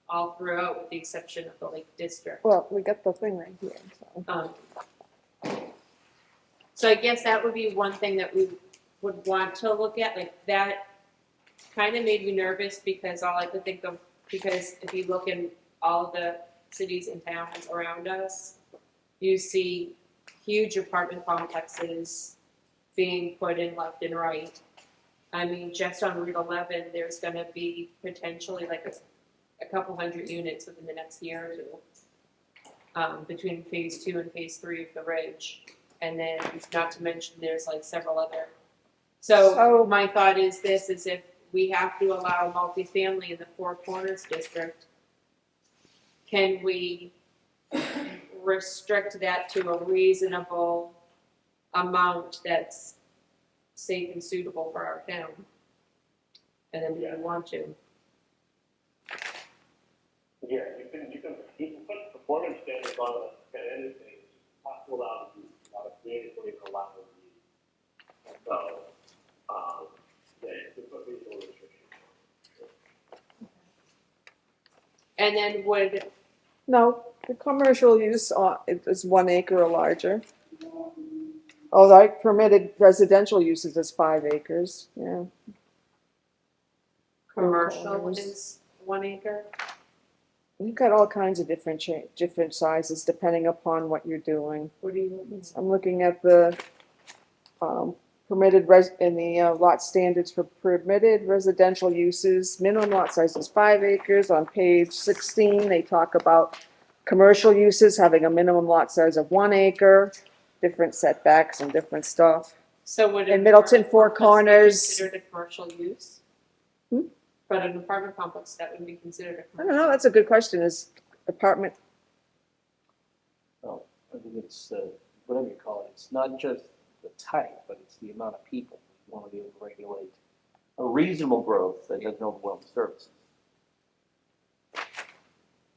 all throughout with the exception of the Lake District. Well, we got the thing right here. So. So I guess that would be one thing that we would want to look at, like that kind of made me nervous because all I could think of, because if you look in all the cities and towns around us, you see huge apartment complexes being put in left and right. I mean, just on Route 11, there's going to be potentially like a couple hundred units within the next year or two between phase 2 and phase 3 of the Ridge. And then not to mention there's like several other. So my thought is this, is if we have to allow multifamily in the Four Corners district, can we restrict that to a reasonable amount that's safe and suitable for our town? And then do we want to? Yeah, you can put performance standards on anything. It's not to allow to do a lot of creative ways to allow them to use. So, yeah, you can put reasonable restrictions. And then would, No, the commercial use is 1 acre or larger. Oh, like permitted residential uses is 5 acres, yeah. commercial is 1 acre? You've got all kinds of different sizes depending upon what you're doing. What do you? I'm looking at the permitted in the lot standards for permitted residential uses. Minimum lot size is 5 acres. On page 16, they talk about commercial uses having a minimum lot size of 1 acre, different setbacks and different stuff. So would In Middleton, Four Corners. Considered a commercial use? Hmm? But an apartment complex, that would be considered a I commercial. don't know, that's a good question. Is apartment, No, I think it's, whatever you call it, it's not just the type, but it's the amount of people. You want to be able to regulate a reasonable growth that doesn't overwhelm the services.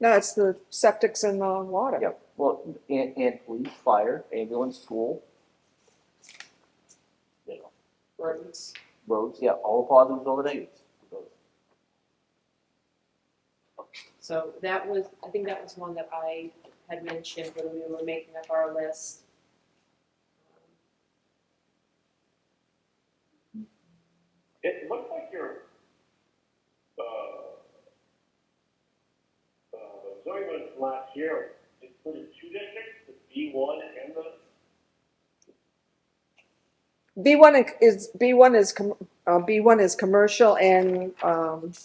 no, it's the septics and the water. Yeah, well, and police, fire, ambulance, school, you know, Roads. roads, yeah, all the positives, all the negatives. So that was, I think that was one that I had mentioned when we were making up our list. It looks like your zoning ordinance last year included 2 districts, the B1 and the. B1 is commercial and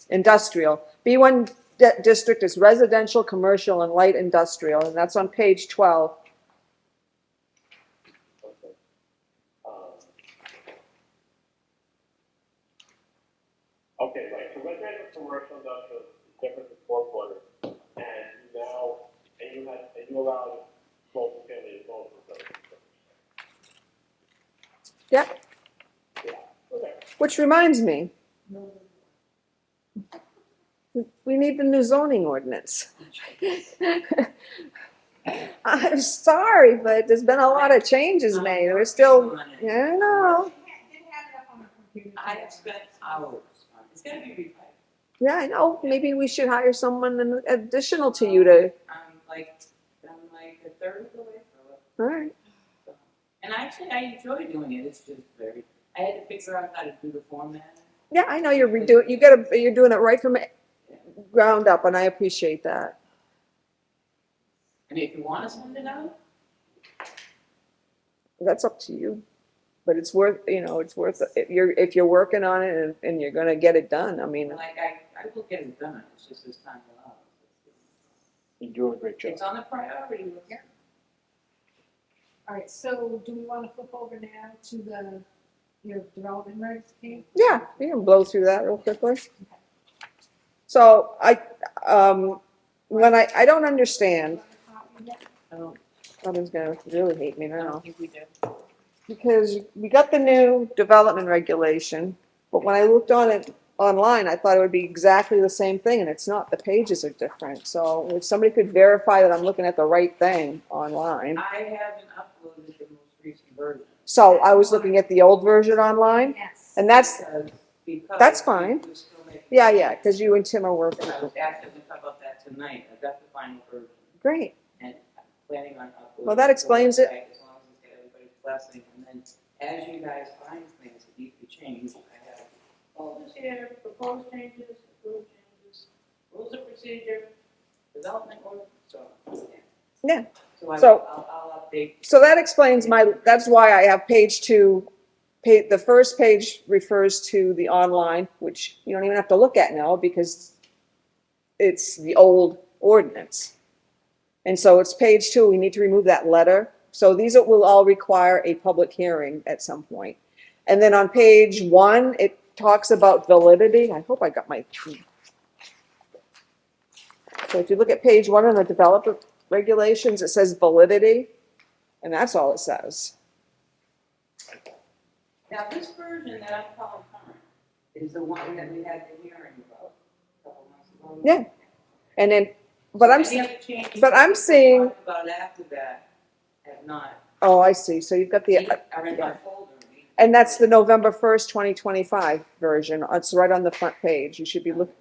industrial. B1 district is residential, commercial, and light industrial, and that's on page 12. Okay. Okay, right. So residential, commercial, industrial is different than 4 Corners, and you allowed multifamily as well for those. Yeah, Yeah. Okay. which reminds me, we need the new zoning ordinance. I'm sorry, but there's been a lot of changes made. We're still, I don't know. Didn't have it up on the computer. I have spent hours on it. It's gotta be retyped. Yeah, I know. Maybe we should hire someone additional to you to, I'm like a third of the way through it. all right. And actually, I enjoy doing it. It's just very, I had to figure out how to do the format. Yeah, I know you're you're doing it right from ground up, and I appreciate that. I mean, if you want to send it out, That's up to you. But it's worth, it's worth, if you're working on it and you're gonna get it done, I mean, like I will get it done. It's just as time allows. You're doing a great job. It's on the priority list. All right, so do we want to flip over now to your development regs, Kate? yeah, you can blow through that real quickly. So when I don't understand, So, someone's gonna really hate me I now. don't think we do. Because we got the new development regulation, but when I looked on it online, I thought it would be exactly the same thing, and it's not. The pages are different. So if somebody could verify that I'm looking at the right thing online. I haven't uploaded the most recent version. So I was looking at the old version online, Yes. and that's, Because That's fine. we're still making- yeah, because you and Tim are working I on was it. asking to talk about that tonight. I got the final version Great. and I'm planning on uploading. Well, that to the explains it. website As long as it's got everybody's blessing. And then as you guys find things that need to be changed, I have all this here, proposed changes, approved changes, rules of procedure, development order, so. Yeah. So So- I'll update. So that explains that's why I have page 2. The first page refers to the online, which you don't even have to look at now because it's the old ordinance. And so it's page 2, we need to remove that letter. So these will all require a public hearing at some point. And then on page 1, it talks about validity. I hope I got my. So if you look at page 1 in the developer regulations, it says validity, and that's all it says. Now, this version that I'm calling current is the one that we had the hearing about a couple months ago. Yeah. And then, but I'm, Any other changes but I'm we seeing, talked about after that have not. oh, I see, so you've got These the, are in my folder. and that's the November 1st, 2025 version, it's right on the front page, you should be looking,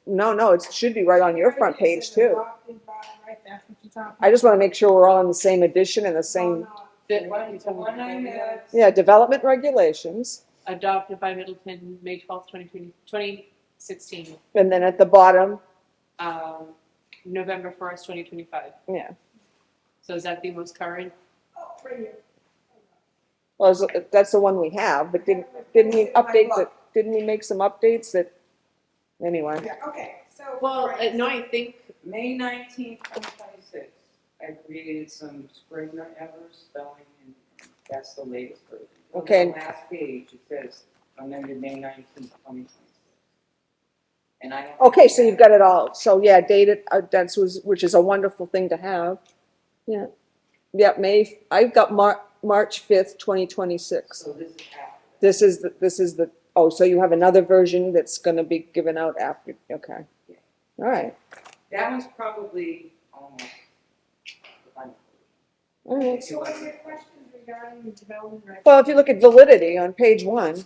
no, it should be right on your front page too. Adopted by, right, that's what you're talking I just wanna make sure we're all in the same edition and the about. same, The one I had, yeah, development regulations, Adopted by Middleton, May 12th, 2016, and then at the bottom, November 1st, 2025. yeah. So is that the most current? Oh, right here. Well, that's the one we have, but didn't we update didn't we make some updates that, anyway. Yeah, okay, so. Well, right, no, so- I think, May 19th, 2026, I created some Scrivener errors spelling, and that's the latest version. On Okay. the last page, it says amended May 19th, 2026. And I. Okay, so you've got it all, so yeah, dated, which is a wonderful thing to have, yeah. Yeah, I've got March 5th, 2026. So this is after. This is the, oh, so you have another version that's gonna be given out after, okay. Yeah. All right, That one's probably almost the final all right. So what are your questions regarding the development regs? Well, if you look at validity on page 1,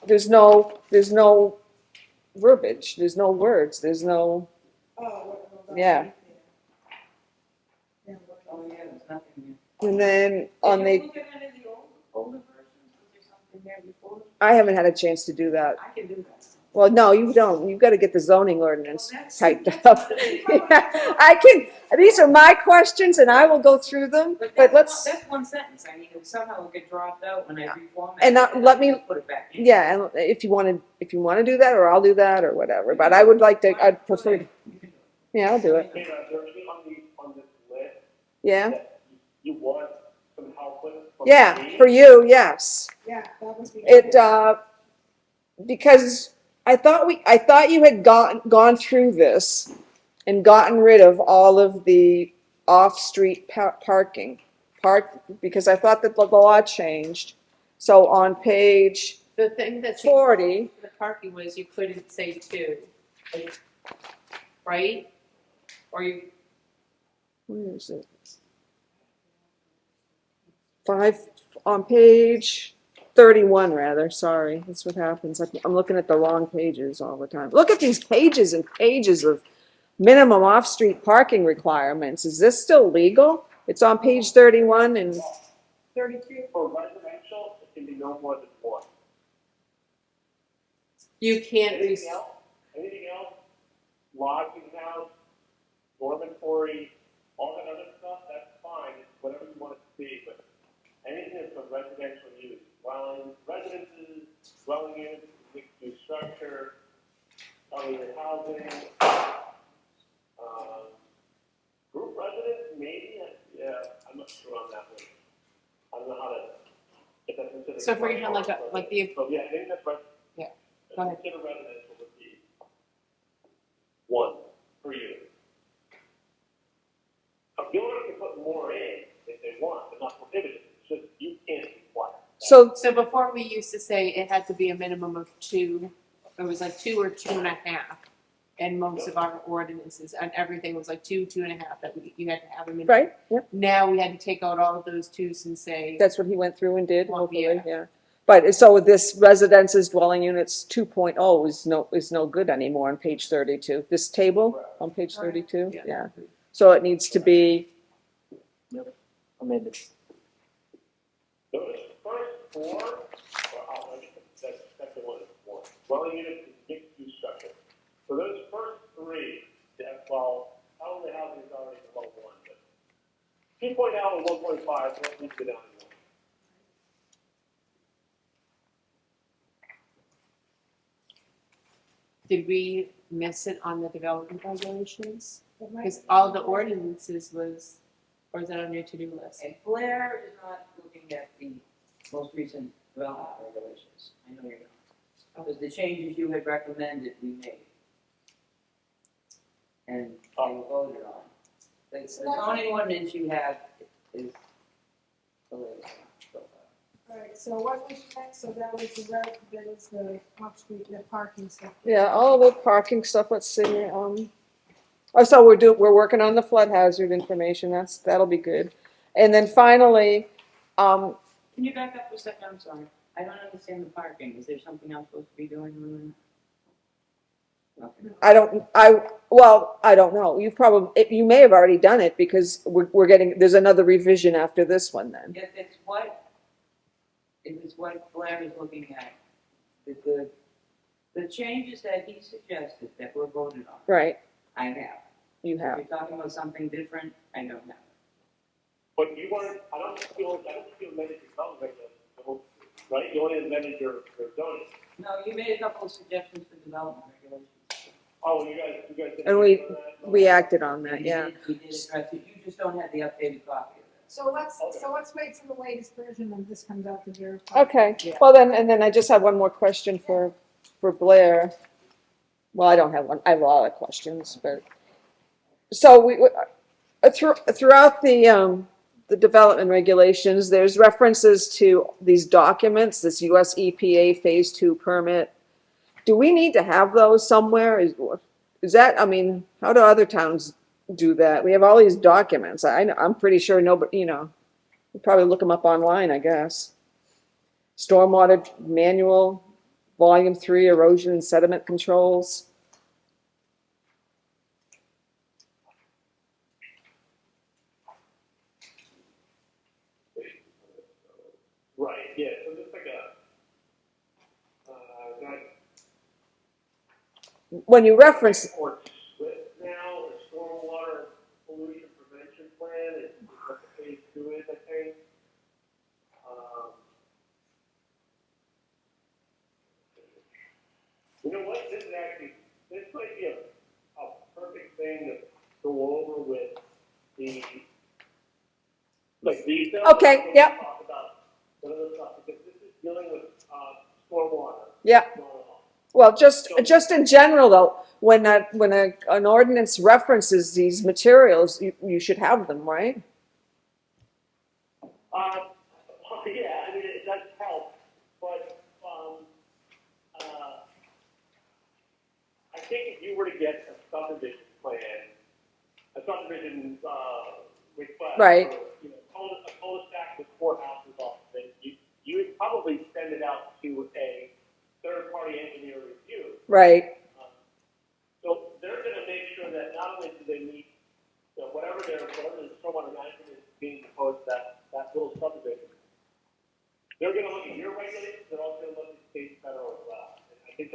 there's no verbiage, there's no words, there's no, Oh, what about? Yeah. Yeah, version. Oh, yeah, there's nothing and then there. on Did you the, look at any of the older versions? Was there something there before? I haven't had a chance to do that. I can do that. Well, no, you don't. You've got to get the zoning ordinance Well, that's- typed up. I can, these are my questions and I will go through them, but let's, That's one sentence, I mean, it somehow will get dropped out when I reformat. And it, let I me- just put it back in. yeah, and if you want to do that, or I'll do that, or whatever, but I would like to, I'd prefer, You can do it. yeah, I'll do it. Hey, there anything on this list Yeah, that you want some help with? from yeah, me? for you, yes. Yeah, that would be. It, because I thought you had gone through this and gotten rid of all of the off-street parking. Because I thought that the law changed. So on page the thing that's 40, the parking was you couldn't say 2, right? Or you, Where is it? On page 31, rather, sorry, that's what happens, I'm looking at the wrong pages all the time. Look at these pages and pages of minimum off-street parking requirements, is this still legal? It's on page 31 and, 32. For residential, it can be no more than one. You can't Anything else, lodging house, dormitory, all that other stuff, that's fine, it's whatever you want it to be, but anything that's for residential use, residences, dwelling units, mixed-use structure, housing, group residence, maybe, yeah, I'm not sure on that one. I don't know how to, if that's considered. So for example, like the, So, yeah, anything that's Yeah, go ahead. considered residential would be one per unit. The owner can put more in if they want, but not prohibited, it's just you can't require. so, so before we used to say it had to be a minimum of 2, it was like 2 or 2.5. And most of our ordinances and everything was like 2, 2.5 that you had to have a minimum. right, yep, Now we had to take out all of those 2s and say, that's what he went through and did, Well, hopefully, yeah. yeah. But, so this residences, dwelling units 2.0 is no good anymore on page 32, this table on page 32, Yeah. yeah. So it needs to be, Amended. Those first 4, that's the one, 4. Dwelling unit is mixed-use structure. So those first 3, well, probably housing is already below 1, but 2.0 and 1.5, what needs to go down to 1. did we miss it on the development regulations? Because all the ordinances was, or is that on your to-do list? And Blair is not looking at the most recent development regulations. I know you're not. Because the changes you had recommended we made. And they were voted on. The zoning ordinance you have is the latest one so far. All right, so what was next? So that was the off-street, the parking stuff. yeah, all the parking stuff, let's see, so we're working on the flood hazard information, that'll be good. And then finally, Can you back up for a second? I'm sorry. I don't understand the parking. Is there something else supposed to be doing on that? Okay. I don't know, you may have already done it, because we're getting, there's another revision after this one then. If it's what Blair is looking at, the changes that he suggested that were voted on, Right, I have. you If have, you're talking about something different, I don't have it. But you weren't, I don't think you amended your development regulations, right? You only amended your zoning. No, you made a couple of suggestions for development regulations. Oh, you guys didn't. and do that? we acted on that, And yeah. we did address it. You just don't have the updated copy of it. So let's wait till the latest version of this comes out to verify. Okay, Yeah. well then I just have one more question for Blair. Well, I don't have one, I have a lot of questions, but, so throughout the development regulations, there's references to these documents, this US EPA Phase 2 permit. Do we need to have those somewhere? Is that, I mean, how do other towns do that? We have all these documents, I'm pretty sure nobody, you probably look them up online, I guess. Stormwater manual, volume 3, erosion and sediment controls. Right, yeah, so just like When you reference, or SWIFT now, or stormwater pollution prevention plan, is what the phase 2 is, I think. You know what, this might be a perfect thing to go over with the, like, details. Okay, yep. Talk about some of the stuff, because this is dealing with, stormwater. yeah, going on. well, just in general though, when an ordinance references these materials, you should have them, right? Yeah, I mean, it does help, but, I think if you were to get a subdivision plan, a subdivision, request. Right. For, a cul-de-sac with 4 houses off of it, you would probably send it out to a third-party engineer review. Right, So they're gonna make sure that not only do they meet, whatever the stormwater management is being proposed, that little subdivision, they're gonna look at your regulations, they're also gonna look at state and federal as well. And I think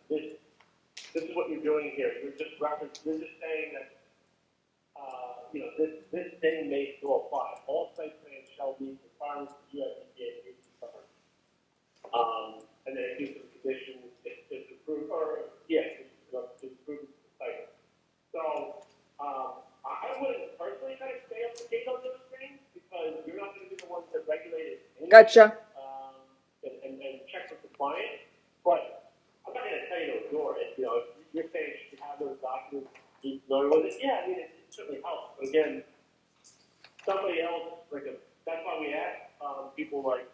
this is what you're doing here. You're just saying that, this thing may still apply. All site plans shall meet requirements of US EPA covered. And then it gives some conditions to approve, to approve the site. So, I wouldn't personally kind of stay up to date on those things, because you're not gonna be the ones that regulate it anyway. gotcha. And check for compliance, but I'm not gonna tell you to ignore it. If you're saying you should have those documents, be familiar with it, yeah, I mean, it certainly helps. But again, somebody else, that's why we ask, people like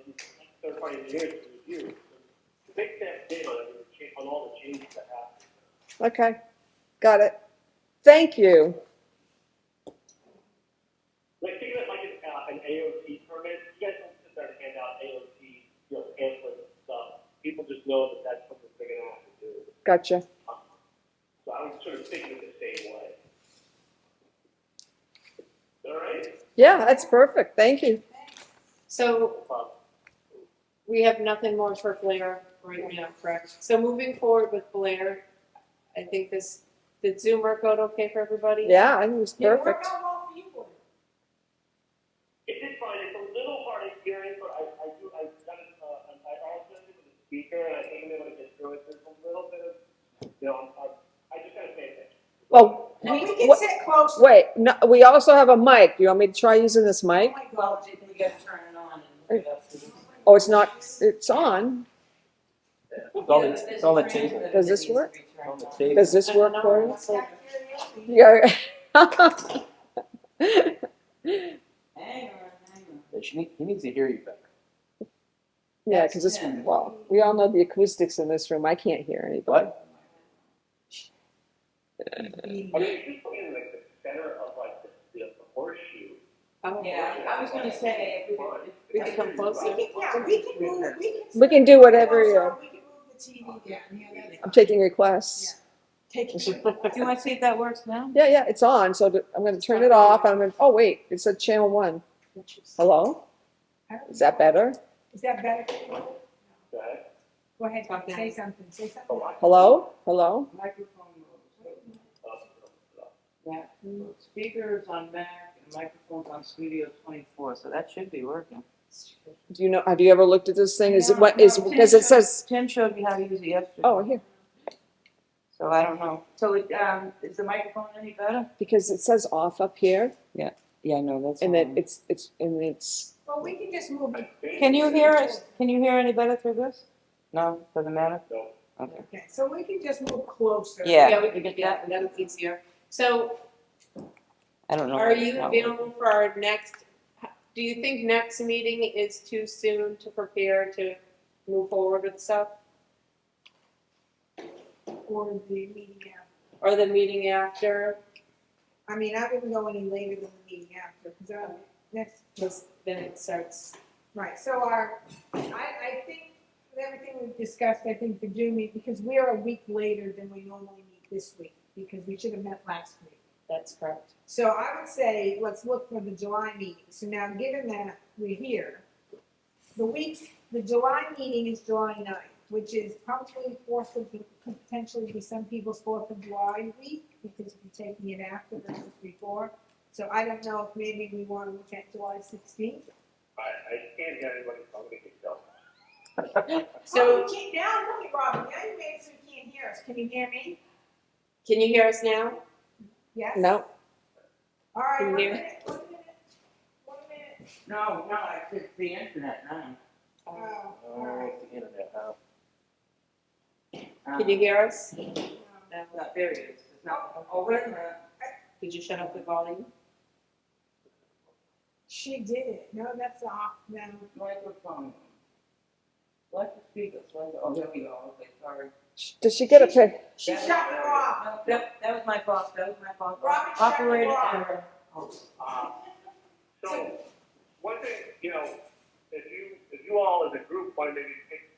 these third-party engineers to review. To make that data on all the changes that happen. Okay, got it. Thank you. Like, think of it like an AOT permit. You guys don't sit there and hand out AOT, pamphlets and stuff. People just know that that's something they're gonna have to do. Gotcha. So I was sort of thinking it the same way. All right? Yeah, that's perfect. Thank you. So we have nothing more for Blair right now, correct? So moving forward with Blair, I think did Zoom work out okay for everybody? Yeah, I think it was Did it work perfect. out well for you, boy? It did fine. It's a little hard of hearing, but I also did with the speaker, and I think I'm able to get through it. There's a little bit of, I just gotta pay attention. Well, Well, we can what- sit close. wait, no, we also have a mic. Do you want me to try using this mic? Oh my God. Well, you gotta turn it on and look it up. Oh, it's not, it's on. It's on the table. Does this work? It's on the table. Does this work for you? That's curiosity. Yeah. Hang on. Yeah, he needs to hear you better. Yeah, because it's, well, we all know the acoustics in this room. I can't hear anybody. What? I mean, you put me in the center of the horseshoe. Oh, Yeah, I was gonna say, if we could come closer. We can move, We can do whatever, closer, yeah. We can move the TV down, yeah, that's I'm taking requests. Take it. Do you want to see if that works now? Yeah, it's on. So I'm going to turn it off. I'm going to, oh, wait, it said channel 1. Hello? Is that better? Is that better? Go ahead. Go ahead, say something, say something. Hello? Hello? Microphone mode. Yeah, speakers on Mac and microphones on Studio 24, so that should be working. Do you know, have you ever looked at this thing? Is it, what is, because it says, Tim showed me how to use it yesterday. oh, here, So I don't know. So is the microphone any better? because it says off up here, Yeah, no, that's and then it's, Well, we can just move it. Can you hear us? Can you hear any better through this? No, doesn't matter? No. Okay. Okay, so we can just move closer. Yeah. Yeah, we could, yeah, that's easier. So I don't know. are you available for our next, do you think next meeting is too soon to prepare to move forward with stuff? Or the meeting after. Or the meeting after? I mean, I wouldn't go any later than the meeting after, because that's, Because then it starts. right, so I think with everything we've discussed, I think the June meeting, because we are a week later than we normally meet this week, because we should have met last week. That's correct. So I would say, let's look for the July meeting. So now, given that we're here, the July meeting is July 9th, which is probably could potentially be some people's 4th of July week, because we're taking it after versus before. So I don't know if maybe we want to look at July 16th. I can't hear anybody, so I'm gonna get going. So Now, look at Robin, now you made it so you can't hear us. Can you hear me? can you hear us now? Yes? no, All right, Can you one hear? minute. No, it's the internet now. Oh, all right. The internet, huh? Can you hear us? No, there it is. It's not. Oh, wait a minute. Did you shut up the volume? She did it. No, that's off now. Microphone. Select the speaker, select, oh, there we go, okay, sorry. Does she get a pay? She shut you off. No, that was my fault, that was my fault. Robin shut you Operator off. error. So, one thing, if you all as a group want to maybe pick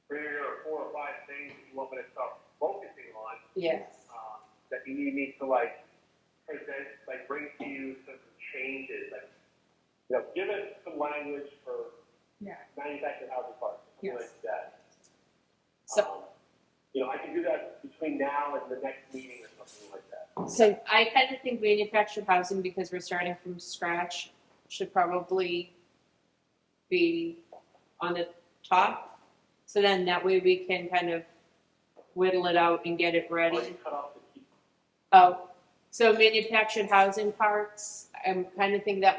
3 or 4 or 5 things that you want me to start focusing on, Yes. that you need me to like present, like bring to you some changes, like, give us some language for Yeah. manufactured housing parks, something Yes. like that. So- I can do that between now and the next meeting or something like that. So I kind of think manufactured housing, because we're starting from scratch, should probably be on the top. So then that way we can kind of whittle it out and get it ready. Or you cut off the key. Oh, so manufactured housing parks, I'm kind of think that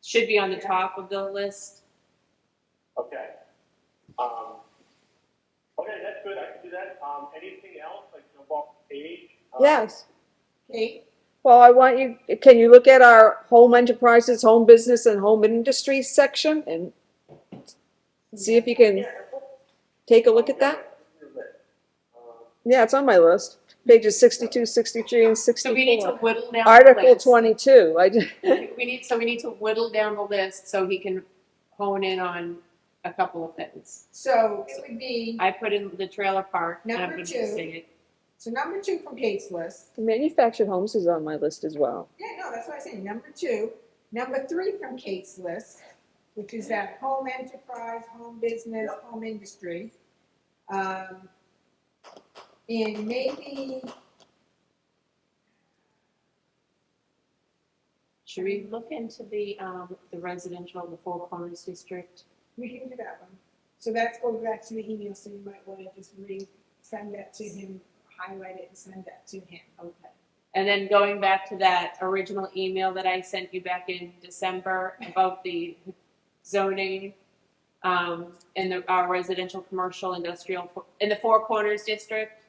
should be on the top of the list. Okay. Okay, that's good, I can do that. Anything else, like jump off the page? Yes. Kate? Well, I want you, can you look at our home enterprises, home business and home industries section and see if you can Yeah. take a look at that? Yeah, it's on my list. Pages 62, 63, and So we need to 64. whittle down the Article list. 22. I just, We need to whittle down the list so he can hone in on a couple of things. So it would be, I put in the trailer park, and I'm Number gonna 2. say it. so number 2 from Kate's list. manufactured homes is on my list as well. Yeah, no, that's what I say. Number 2. Number 3 from Kate's list, which is that home enterprise, home business, home industry. And maybe, Should we look into the residential, the Four Corners district? we can do that one. So that's go back to the email, so you might want to just send that to him, highlight it and send that to him. Okay. And then going back to that original email that I sent you back in December about the zoning in our residential, commercial, industrial, in the Four Corners district.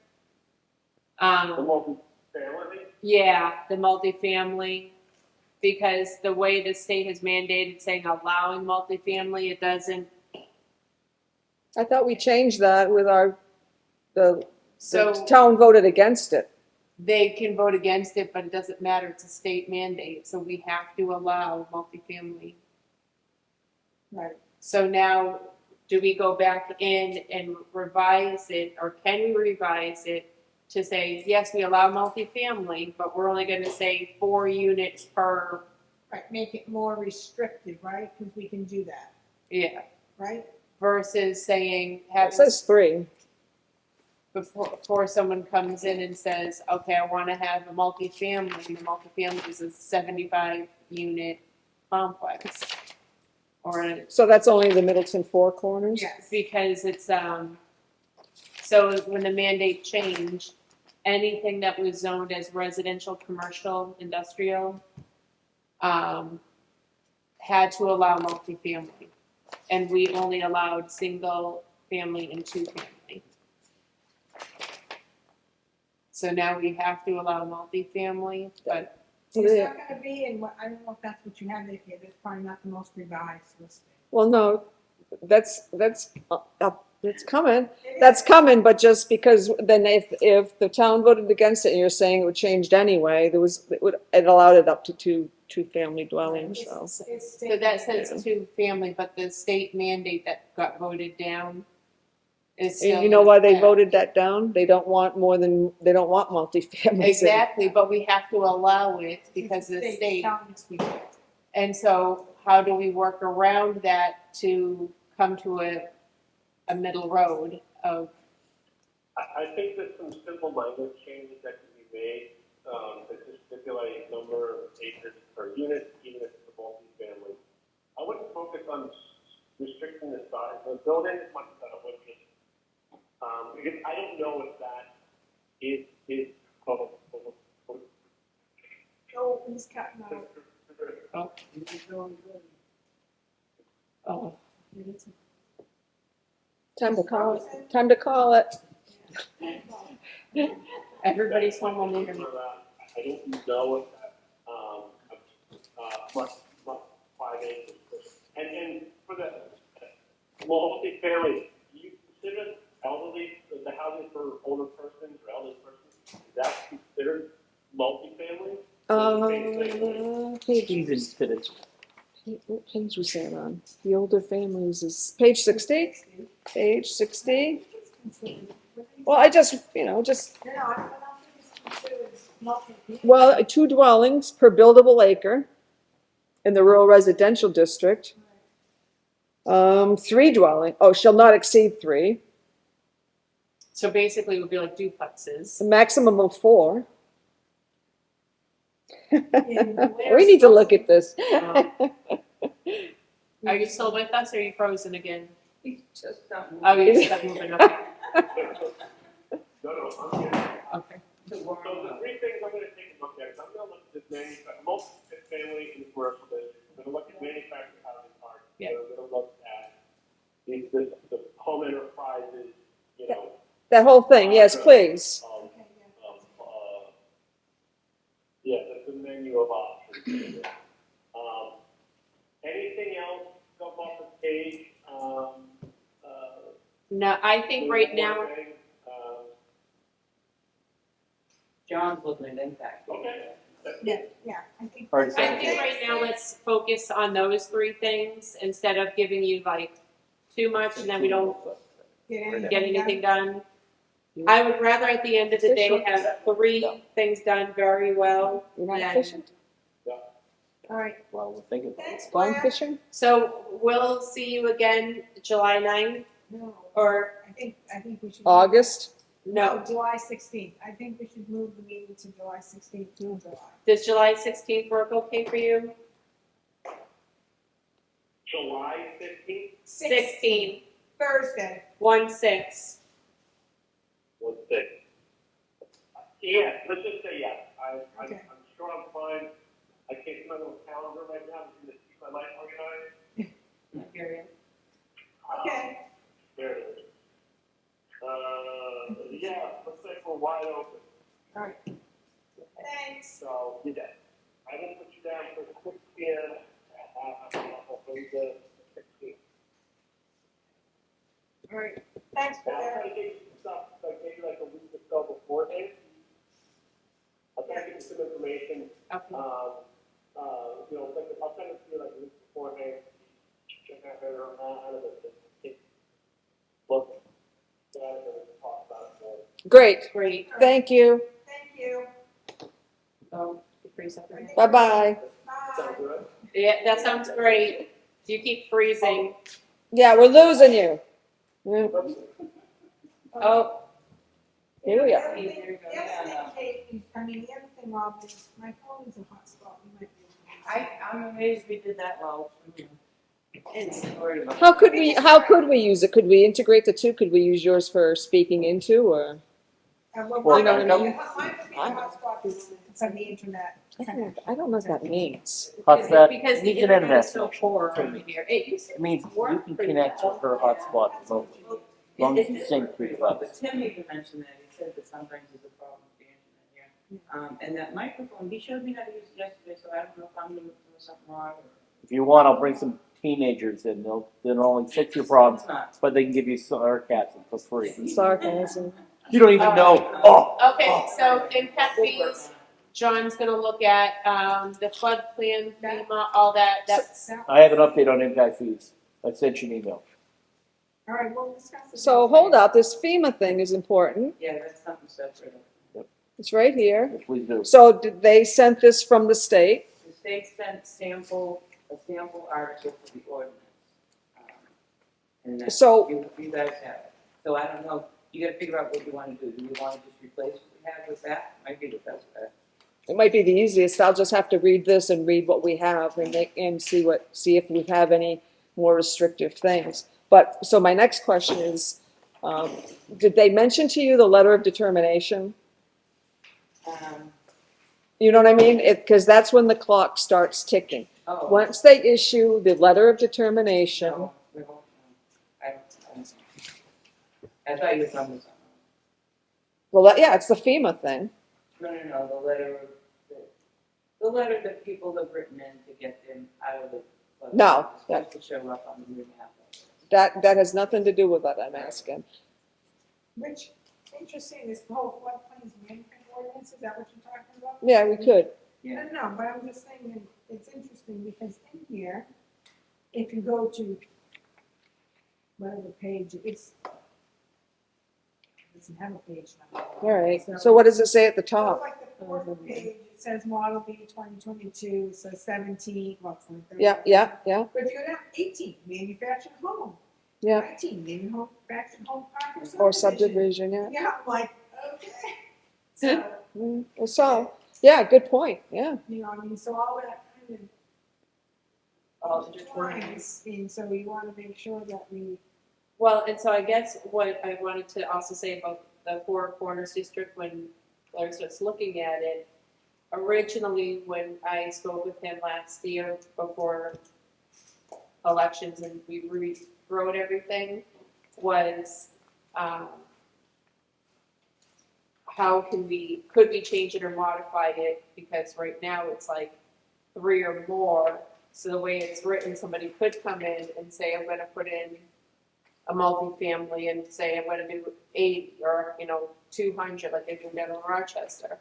The multi-family? Yeah, the multifamily, because the way the state has mandated saying allowing multifamily, it doesn't. I thought we changed that with the So town voted against it. they can vote against it, but it doesn't matter. It's a state mandate, so we have to allow multifamily. Right. So now, do we go back in and revise it, or can we revise it to say, yes, we allow multifamily, but we're only gonna say 4 units per, Right, make it more restrictive, right? Because we can do that, yeah, right? versus saying, It having, says 3. before someone comes in and says, okay, I wanna have a multifamily, and the multifamily is a 75 unit complex. Or So that's only the Middleton Four Corners? Yes. because it's, so when the mandate changed, anything that was zoned as residential, commercial, industrial, had to allow multifamily. And we only allowed single family and 2-family. So now we have to allow multifamily, but It's not gonna be, and I don't know if that's what you have there, Kate, it's probably not the most revised listing. Well, no, that's it's coming. That's coming, but just because then if the town voted against it and you're saying it would changed anyway, it allowed it up to two-family dwellings, so. so that says 2-family, but the state mandate that got voted down is still. And you know why they in effect. voted that down? They don't want multifamilies. Exactly, but we have to allow it because of the state. And so how do we work around that to come to a middle road of, I think there's some simple language changes that can be made, that just stipulate number of acres per unit, even if it's a multi-family. I wouldn't focus on restricting the size of the building as much as I would just, because I don't know if that is Oh, he's cutting out. oh, Time to call it. everybody's home on the I internet. don't know if that, much 5 acres. And for the multifamily, do you consider elderly, the housing for older persons or elderly persons, is that considered multifamily? Page, Seasoned citizens. what page was that on? The older families is page 60? Page 60? Well, I just, just, No, I don't think it's considered multi. well, 2 dwellings per buildable acre in the rural residential district. 3 dwelling, shall not exceed 3, So basically it would be like duplexes. a maximum of 4. In We need to look at this. Are you still with us or are you frozen again? He's just not moving. Oh, you just moving, okay. No, I'm kidding. Okay. To So warm the up. 3 things I'm gonna take a look at is I'm gonna look at this multi-family in the commercial district. I'm gonna look at manufactured housing parks. Yeah. I'm gonna look at the home enterprises, you know. That whole thing, yes, please. Yeah, that's the menu of options. Anything else come off the page? No, I think right now, John's looking at impact. Okay. Yeah, I think. Alright, I think right now let's focus on those 3 things instead of giving you like too much and then we don't get anything done. I would rather at the end of the day have 3 things done very well. You're not than- fishing? All right, Well, we're thinking. thanks, Blind Blair. fishing? So we'll see you again July 9th No, or I think we should. August? no, July 16th. I think we should move the meeting to July 16th to July. does July 16th work okay for you? July 15th, 16, Thursday. 1/6. let's see. Yeah, let's just say yes. Okay. I'm sure I'm fine. I can't see my little calendar right now, I'm just keep my life organized. Period. Okay. There it is. Yeah, let's say we're wide open. All right. Thanks. So, I will put you down for a quick scan. The 16th. All right. Thanks, Now, I'll Blair. try to get you some stuff, like maybe like a week or so beforehand. I'll try to get you some information, Okay. I'll send it to you like a week beforehand. Check out there, out of it, look, talk about it more. Great, Great. thank you. Thank you. So, you freeze up again. Bye-bye. Sound Bye. good? Yeah, that sounds great. You keep freezing. Yeah, we're losing you. Yeah. Oh, Here we The are. other thing, Here we go. the other thing, Kate, the other thing, Rob, is my phone is a hotspot. You might be able to- I'm amazed we did that well. How could we use it? Could we integrate the 2? Could we use yours for speaking into, or? Well, Well, mine you know would what I be, mean? mine would be a hotspot from the internet. I don't know what that means. What's that? because the Needs an internet is internet so poor over here. It used to It means you work can pretty connect to well. her hotspot remotely, as long as you sync through the But device. Tim even mentioned that, he said that sometimes there's a problem with the internet here. And that microphone, he showed me how to use it yesterday, so I don't know if I'm doing something wrong or. If you want, I'll bring some teenagers in, they'll only fix your problems, It's not. but they can give you sarcasm for free. Sarcasm. You don't even know, Okay, so impact fees, John's gonna look at, the flood plan, FEMA, all that, that's, I have an update on impact fees, I sent you an email. All right, we'll discuss it. So hold up, this FEMA thing is important. Yeah, that's something separate. It's right here. Please do. So did they sent this from the state? The state sent a sample article for the ordinance. And that's, So- you guys have it. So I don't know, you gotta figure out what you wanna do. Do you wanna just replace what we have with that? Might be the best bet. It might be the easiest. I'll just have to read this and read what we have and see if we have any more restrictive things. But, so my next question is, did they mention to you the letter of determination? You know what I mean? Because that's when the clock starts ticking. Oh. Once they issue the letter of determination, No, we won't, I thought you were talking about something. well, yeah, it's the FEMA thing. No, the letter that people have written in to get them out of the. No, Supposed to show up on the new map. that has nothing to do with what I'm asking. Which, interesting, this whole floodplains management ordinance, is that what you're talking about? Yeah, we could. No, but I'm just saying, it's interesting because in here, if you go to whatever page, it doesn't have a page number. All right, so what does it say at the So top? like the fourth page, it says Model B 2022, it says 17, well, it's like Yeah, yeah, yeah, But if you go down 18, manufactured home. yeah, 19, manufactured home park or subdivision, yeah. Yeah, I'm like, okay. So, So, yeah, good point, yeah. you know, I mean, so all that kind of All intertwined. intertwines, and so we want to make sure that we, Well, and so I guess what I wanted to also say about the Four Corners District, when Larry starts looking at it, originally, when I spoke with him last year before elections and we rewrote everything, was, how could we change it or modify it? Because right now it's like 3 or more. So the way it's written, somebody could come in and say, I'm gonna put in a multifamily and say, I'm gonna do 80 or, 200, like they do down in Rochester.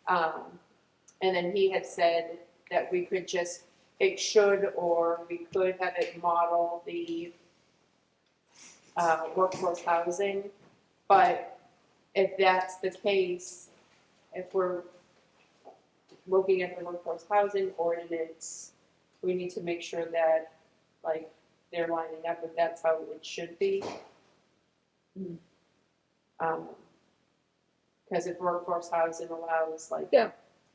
And then he had said that we could just, it should, or we could have it model the workforce housing. But if that's the case, if we're looking at the workforce housing ordinance, we need to make sure that, like, they're lining up, if that's how it should be. Because if workforce housing allows, like. Yeah.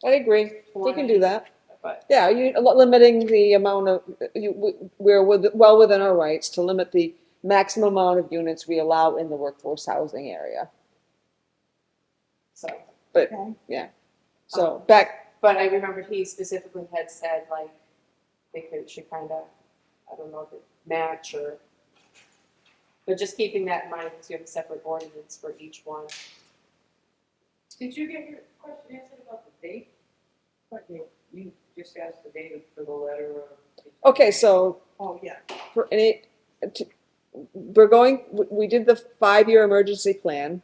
I agree, we can do that. But, Yeah, limiting the amount of, we're well within our rights to limit the maximum amount of units we allow in the workforce housing area. so, But, okay, yeah, so back, but I remember he specifically had said, like, should kind of, I don't know if it match or, but just keeping that in mind, because you have a separate ordinance for each one. Did you get your question answered about the date? but you, You just asked the date for the letter of. okay, so oh, yeah, for any, we did the 5-year emergency plan.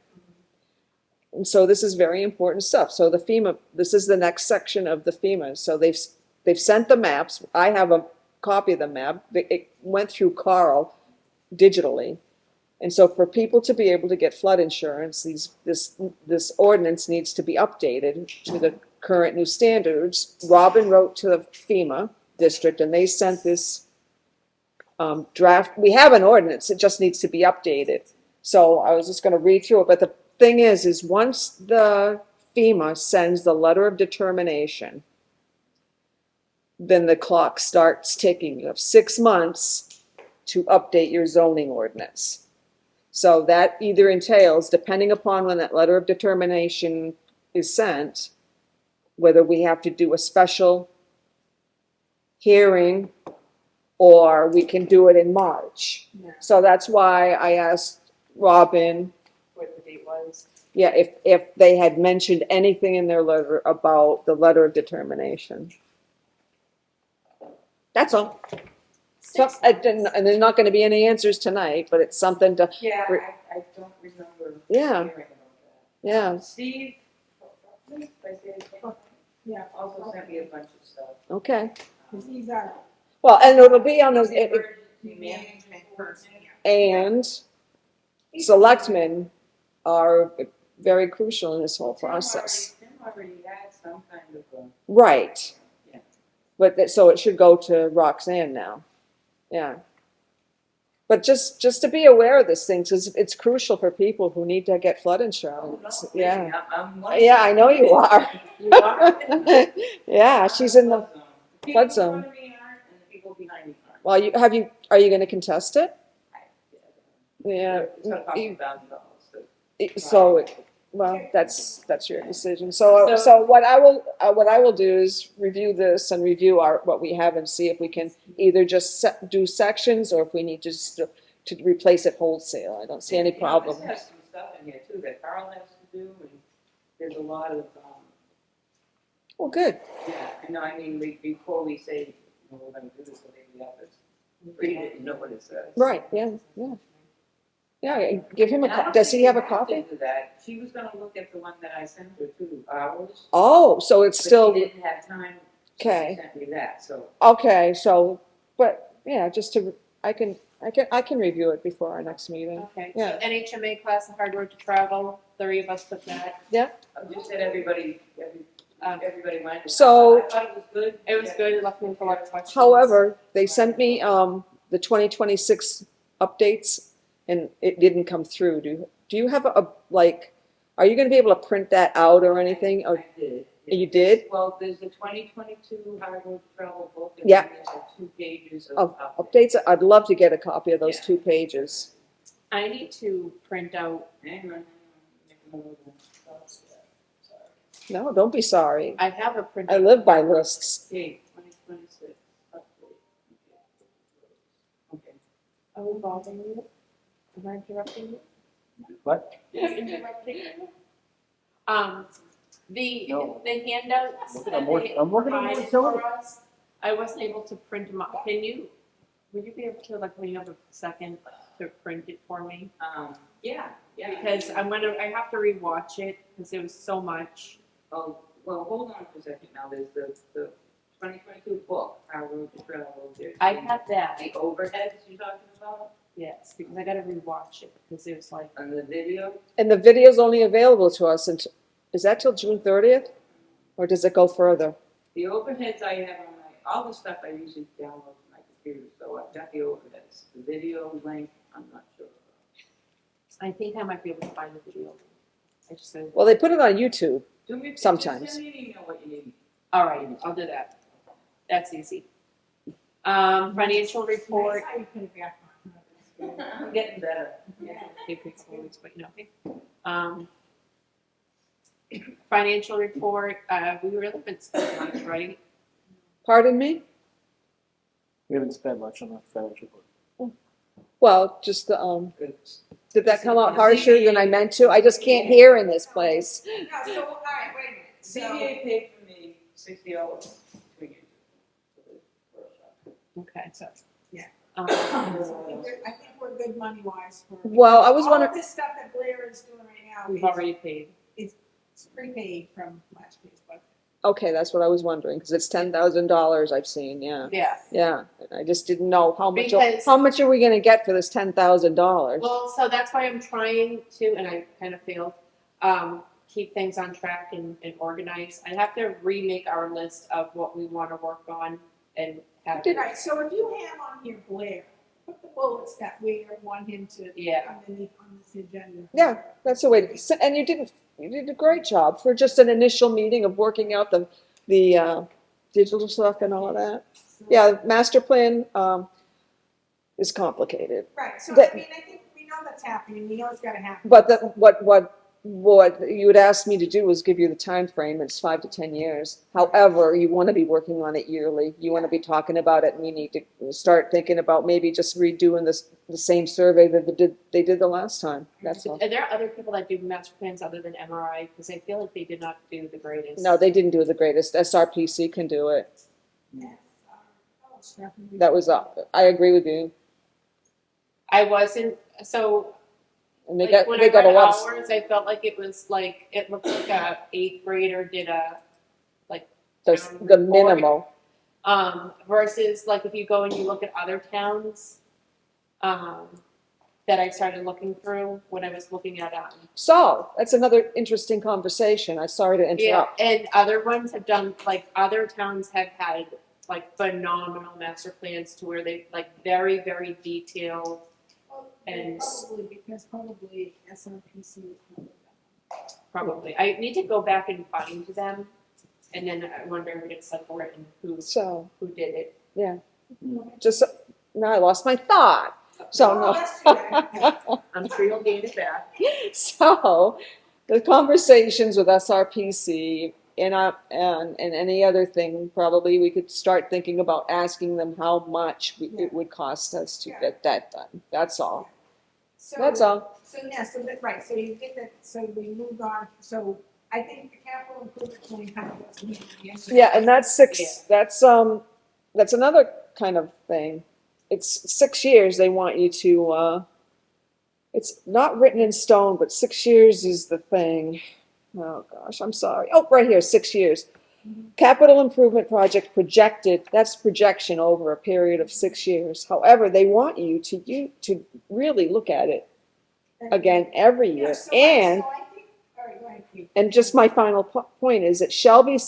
And so this is very important stuff. So the FEMA, this is the next section of the FEMA. So they've sent the maps. I have a copy of the map. It went through Carl digitally. And so for people to be able to get flood insurance, this ordinance needs to be updated to the current new standards. Robin wrote to the FEMA district and they sent this draft. We have an ordinance, it just needs to be updated. So I was just going to read through it, but the thing is once the FEMA sends the letter of determination, then the clock starts ticking. You have 6 months to update your zoning ordinance. So that either entails, depending upon when that letter of determination is sent, whether we have to do a special hearing or we can do it in March. yeah. So that's why I asked Robin, What the date was. yeah, if they had mentioned anything in their letter about the letter of determination. That's all. So, and there's not going to be any answers tonight, but it's something to, Yeah, I don't remember Yeah. hearing about that. yeah, Steve, I say his name, Yeah, also sent me a bunch of stuff. okay. because these are Well, and it'll be on those, The emergency management management person, person. yeah. and selectmen are very crucial in this whole process. Tim already had some kind of a. Right. Yeah. But, so it should go to Roxanne now. Yeah. But just to be aware of this thing, because it's crucial for people who need to get flood insurance. Yeah. Yeah, I know you are. You are? Yeah, she's in the, flood The zone. people in front of me aren't, and the people behind me aren't. well, are you going to contest it? Yeah. It's gonna cost me $1,000, so. So, well, that's your decision. So what I will do is review this and review what we have and see if we can either just do sections or if we need just to replace it wholesale. I don't see any problem. This has some stuff in here too that Carl has to do, and there's a lot of, Well, good. yeah, I know, I mean, before we say, we're gonna do this, so maybe we have to Read it and know what it says. Right, yeah, yeah. Yeah, give him a, And I don't does he think have a we to copy? do that. She was gonna look at the one that I sent her too, ours. Oh, so it's But still, she didn't have time, so Okay. she sent me that, so. okay, so, but, yeah, just to, I can review it before our next meeting. Okay, Yeah. so NHMA class, The Hard Road to Travel, 3 of us took that. I just said everybody went. So- I thought it was good. It was good, it left me with a lot of questions. However, they sent me, the 2026 updates, and it didn't come through. Do you have a, like, are you gonna be able to print that out or anything, or I did. you did? Well, there's the 2022 Hard Road to Travel book, and Yeah. then there's like 2 pages of of updates? I'd love to get a copy of those Yeah. 2 pages. I need to print out, Hang on, make a note of that. No, don't be sorry. I have a print. I live by lists. Okay, 2026 update. Okay. Are we bothering you? Am I interrupting you? What? Interrupting you? No. The handouts that I'm they working on provided it, so- for us, I wasn't able to print them out. Would you be able to, like, when you have a second, to print it for me? Yeah. Because I have to rewatch it, because there was so much. Oh, well, hold on for a second now, there's the 2022 book, Hard Road to Travel, there's. I have that, The overheads you're talking about, yes, because I gotta rewatch it, because it was like, and the video. And the video's only available to us until, is that till June 30th? Or does it go further? The overheads I have on all the stuff I usually download from my computer, so I've got the overheads. The video link, I'm not sure. I think I might be able to find the video. I just said, Well, they put it on YouTube. Do me, Sometimes. Just send me an email what you need. all right, I'll do that. That's easy. Financial report. Nice how you put it back on. I'm getting better. It takes always, but you know. Financial report, we really haven't spent much, right? Pardon me? We haven't spent much on the financial report. Well, just the, Good. did that come out harsher than I meant to? I just can't hear in this place. No, so, all right, wait a minute. So, CBA paid for me $60 2 years ago for the workshop. Okay, so. Yeah. Um, I think we're good money-wise for. Well, I was All wondering, of this stuff that Blair is doing right now We've is already paid. it's prepaid from last year's budget. okay, that's what I was wondering, because it's $10,000 I've seen, yeah. Yeah. Yeah, and I just didn't know Because- how much are we gonna get for this $10,000? Well, so that's why I'm trying to, and I kind of failed, keep things on track and organized. I have to remake our list of what we want to work on and have. Right, so if you have on here Blair, put the bullets that we want him to Yeah. underneath on this agenda. Yeah, that's the way, and you did a great job for just an initial meeting of working out the digital stuff and all of that. So- Yeah, master plan, is complicated. Right, so That- I mean, I think we know that's happening, we know it's gotta happen. But what you would ask me to do was give you the time frame. It's 5 to 10 years. However, you want to be working on it yearly. You want to be talking about it, and you need to start thinking about maybe just redoing the same survey that they did the last time. That's all. Are there other people that do master plans other than MRI? Because I feel like they did not do the greatest. No, they didn't do the greatest. SRPC can do it. Yes, oh, Stephanie. That was up. I agree with you. I wasn't, so And they like, got when they I got a read lot. hours, I felt like it was like, it looked like a 8th grader did a, The minimal. versus like if you go and you look at other towns, that I started looking through when I was looking at, So that's another interesting conversation. I'm sorry to yeah, interrupt. and other ones have done, like, other towns have had like phenomenal master plans to where they like very, very detailed. Well, And- probably SRPC is probably that. Probably. I need to go back and find them, and then I wonder who did support and who So did it. just now I lost my thought. So Oh, no. that's too bad. I'm sure you'll gain it back. So the conversations with SRPC and any other thing, probably we could start thinking about asking them how much it would cost us to get that done. That's all. So- That's all. So, yeah, so that, right, so you get that, so we moved on, so I think the capital improvement plan kind of goes in the end. Yeah, and that's 6, that's another kind of thing. it's 6 years they want you to, it's not written in stone, but 6 years is the thing. Oh, gosh, I'm sorry. Oh, right here, 6 years. Capital improvement project projected, that's projection over a period of 6 years. However, they want you to really look at it again every Yeah, year. so I And, think, all right, go ahead, Pete. and just my final point is, it shall be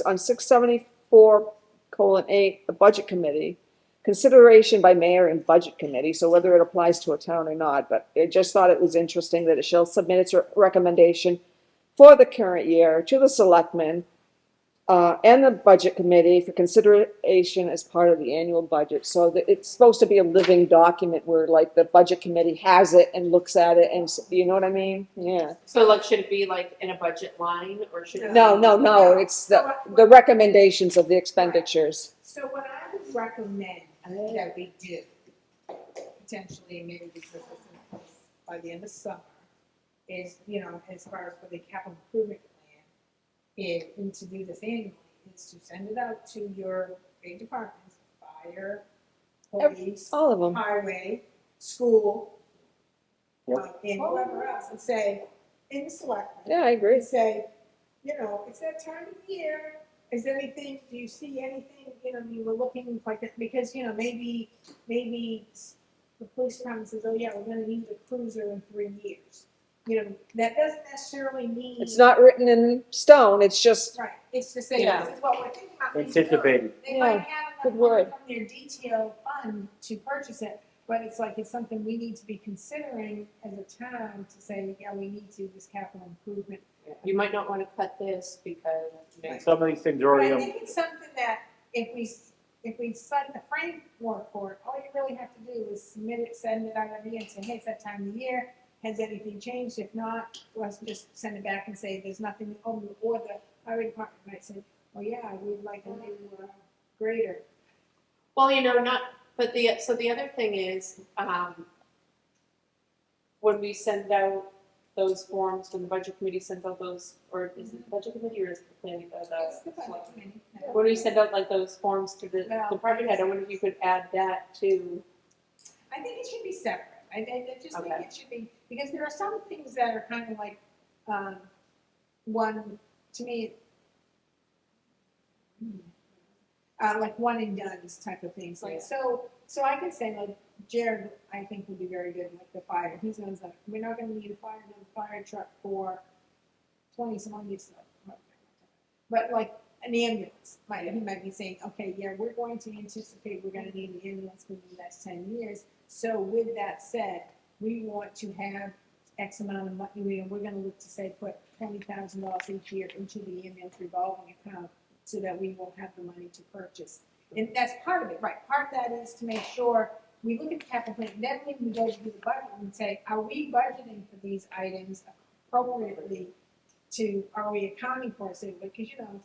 on 674:8, the budget committee, consideration by mayor and budget committee, so whether it applies to a town or not, but I just thought it was interesting that it shall submit its recommendation for the current year to the selectmen and the budget committee for consideration as part of the annual budget. So that it's supposed to be a living document where like the budget committee has it and looks at it and, you know what I mean? Yeah. So like, should it be like in a budget line or should it? No, it's the recommendations of the expenditures. So what I would recommend that we do, potentially maybe because it's in place by the end of summer, is, as far as for the capital improvement plan, and to do this annually, is to send it out to your big departments, fire, police, All of them. highway, school, Yep. and whoever else, and say, in the selectmen, Yeah, I agree. and say, it's that time of year. Is there anything? Do you see anything? You were looking like that because maybe the police department says, oh yeah, we're going to need a cruiser in 3 years. That doesn't necessarily mean It's not written in stone, it's just, right. It's just saying Yeah. this is what we're thinking about. Anticipated. They Yeah, might have good enough word. money from their detail fund to purchase it, but it's like it's something we need to be considering as a town to say, yeah, we need to this capital improvement. You might not want to cut this because. Some of these things are But already, I think it's something that if we set the framework for it, all you really have to do is submit it, send it out every year and say, hey, it's that time of the year. Has anything changed? If not, let's just send it back and say there's nothing, or the highway department might say, oh yeah, we'd like a new grader. Well, but the other thing is, when we send out those forms, when the budget committee sends out those, or is it the budget committee or is it the planning, It's the budget committee. when we send out like those forms to the No. department head, I wonder if you could add that to. I think it should be separate. I just think Okay. it should be, because there are some things that are kind of like, one, to me, like one and done's type of things. Like, so I could say like Jared, I think would be very good like the fire. He's going to like, we're not going to need a fire truck for 20 some odd years. But like an ambulance, he might be saying, okay, yeah, we're going to anticipate we're going to need an ambulance for the next 10 years. So with that said, we want to have X amount of money, we're going to look to say put $20,000 each year into the ambulance revolving account so that we will have the money to purchase. And that's part of it, right? Part of that is to make sure we look at the capital plan, then when we go to do the budget and say, are we budgeting for these items appropriately are we accounting for it? Because,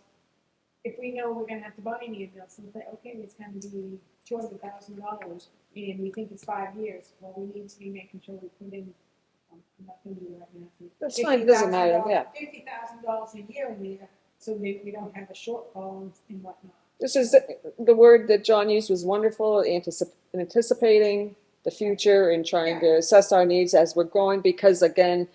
if we know we're going to have to buy an ambulance and say, okay, it's going to be $200,000 and we think it's 5 years, well, we need to be making sure we put in, I'm not going to do it right now. that's fine, it doesn't matter, yeah. $50,000 a year in there so that we don't have a shortfall and whatnot. This is, the word that John used was wonderful, anticipating the future and trying to assess our needs as we're going, because again,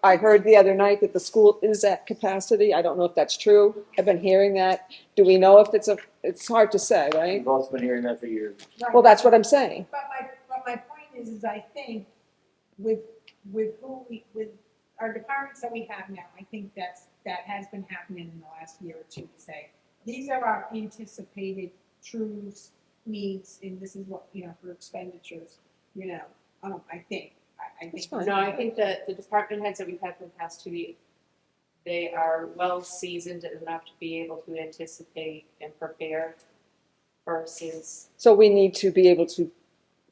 I heard the other night that the school is at capacity. I don't know if that's true. I've been hearing that. Do we know if it's hard to say, right? we've also been hearing that for years. Right. Well, that's what I'm saying. But my point is I think with our departments that we have now, I think that has been happening in the last year or two to say, these are our anticipated true needs, and this is what, for expenditures, I think. I think. fine. No, I think that the department heads that we've had for the past 2 years, they are well seasoned enough to be able to anticipate and prepare versus, So we need to be able to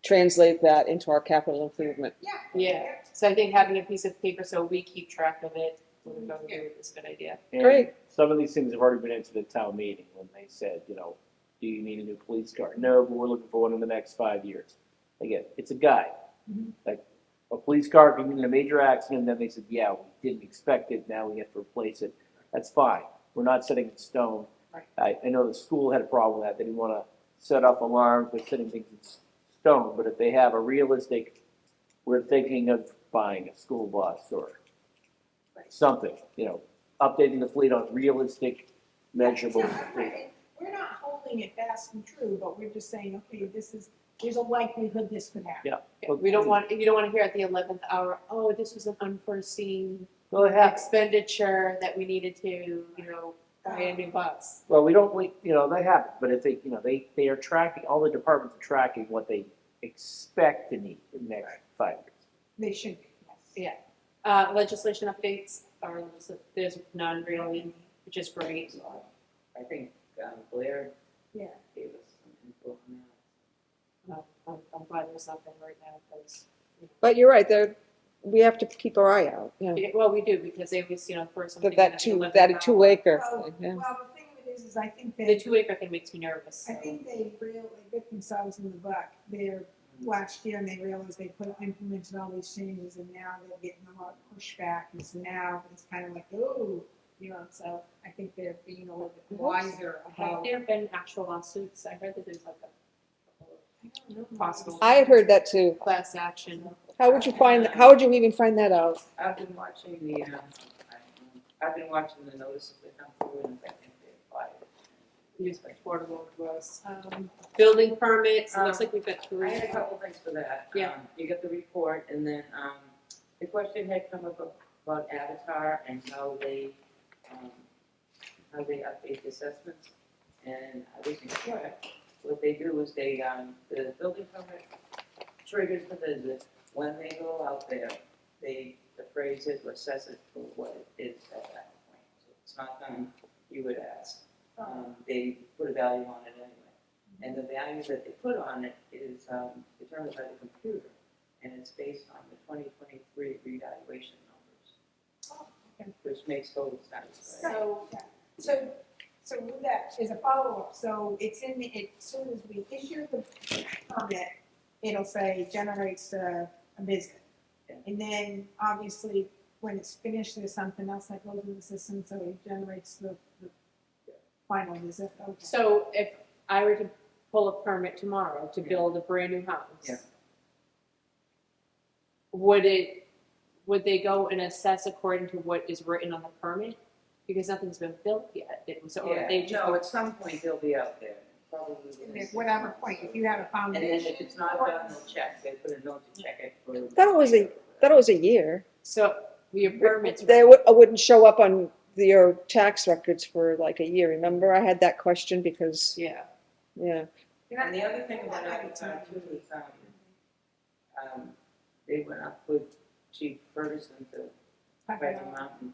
translate that into our capital improvement. yeah. So I think having a piece of paper so we keep track of it when we're going through it is a good idea. And Great. some of these things have already been into the town meeting when they said, do you need a new police car? No, but we're looking for one in the next 5 years. Again, it's a guide. Like a police car can get in a major accident, and then they said, yeah, we didn't expect it, now we have to replace it. That's fine. We're not setting it in stone. Right. I know the school had a problem with that. They didn't want to set off alarms by setting things in stone, but if they have a realistic, we're thinking of buying a school bus or something, updating the fleet on realistic, measurable. We're not holding it fast and true, but we're just saying, okay, there's a likelihood this could happen. Yeah. Yeah, you don't want to hear at the 11th hour, oh, this was an unforeseen Well, it happens. expenditure that we needed to, buy a new bus. Well, they happen, but if they are tracking, all the departments are tracking what they expect to need in the next 5 years. They should be, yes. Yeah. Legislation updates there's none really, which is great. I think Blair Yeah. gave us some info on that. I'm glad there's nothing right now because. But you're right, we have to keep our eye out, Well, we do because they always, for something. that 2 acre Well, thing, yeah. well, the thing of it is I think The they, 2 acre thing makes me nervous. I think they really bit themselves in the butt. They're, last year, and they realized they implemented all these changes, and now they're getting a lot of pushback, and so now it's kind of like, oh, so I think they're being a little bit wiser Have about. there been actual lawsuits? I heard that there's like I don't know. possible. I had heard that too. Class action. How would you even find that out? I've been watching I've been watching the notices that come through, and I think they applied. Use portable was. Building permits, it looks like we've got I 3. had a couple things for that. Yeah. You get the report, and then, the question had come up about Avatar and how they update the assessments. And I was incorrect. What they do is the building permit triggers the visit. When they go out there, they appraise it or assess it for what it is at that point. So if it's not done, you would ask. They put a value on it anyway. And the value that they put on it is determined by the computer, and it's based on the 2023 revaluation numbers, which makes total sense, right? So with that is a follow-up, so it's as soon as we issue the permit, it'll say generates a visit. Yeah. And then obviously, when it's finished, there's something else that goes in the system, so it generates the final visit. Okay. So if I were to pull a permit tomorrow to build a brand new house. Yeah. Would they go and assess according to what is written on the permit? Because nothing's been built yet. Or they just. No, at some point they'll be out there, probably. And at whatever point, if you have a And then foundation. if it's not done, they'll check, they put a note to check it for. Thought it was a year. So your permits. Wouldn't show up on your tax records for like a year. Remember, I had that question because, Yeah. yeah. And the other thing about Avatar too is, they went up with Chief Ferguson to Craig Mountain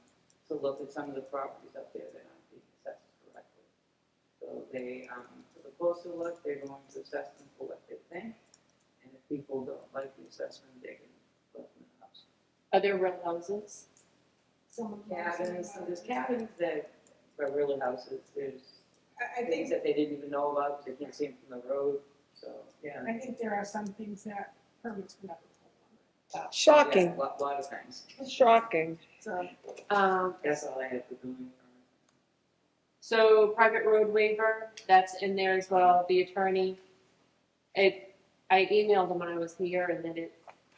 to look at some of the properties up there that aren't being assessed correctly. So they took a closer look, they're going to assess them for what they think, and if people don't like the assessment, they can put them in the house. Are there real houses? Cabins, so there's cabins that are really houses, there's I things think, that they didn't even know about, they can't see them from the road, so, yeah. I think there are some things that permits can never pull on. Shocking, Yeah, a lot of things. shocking. So, That's all I have for doing. So private road waiver, that's in there as well, the attorney. I emailed him when I was here and then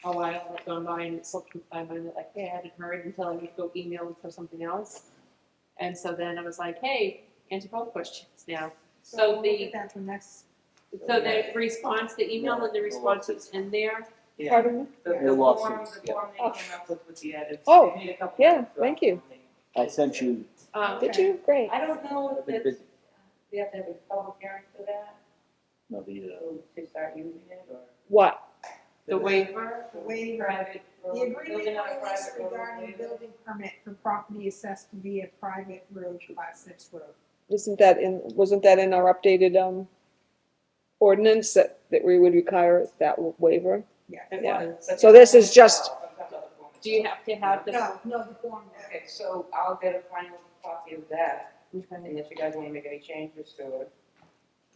a while had gone by and it slipped my mind that like, hey, I hadn't heard until I would go email him for something else. And so then I was like, hey, answer both questions now. So we'll get that to next. the response, the email and the response was in there. Yeah. Pardon me? The Your form lawsuits, they came up with the edits. Oh, they made a couple yeah, edits, so thank you. I sent you, Did you? Great. I don't know I've if been it's, busy. we have to have a public hearing for that, to start using it, or? What? The waiver, The waiver, Private road, the agreement building on a release private road regarding waiver. building permit for property assessed to be a private road, class 6 road. Wasn't that in our updated, ordinance that we would require that waiver? Yeah. it Yeah. was. So this is just- Do you have to have the? No, the form. Okay, so I'll get a final copy of that, Okay. and if you guys wanna make any changes to it.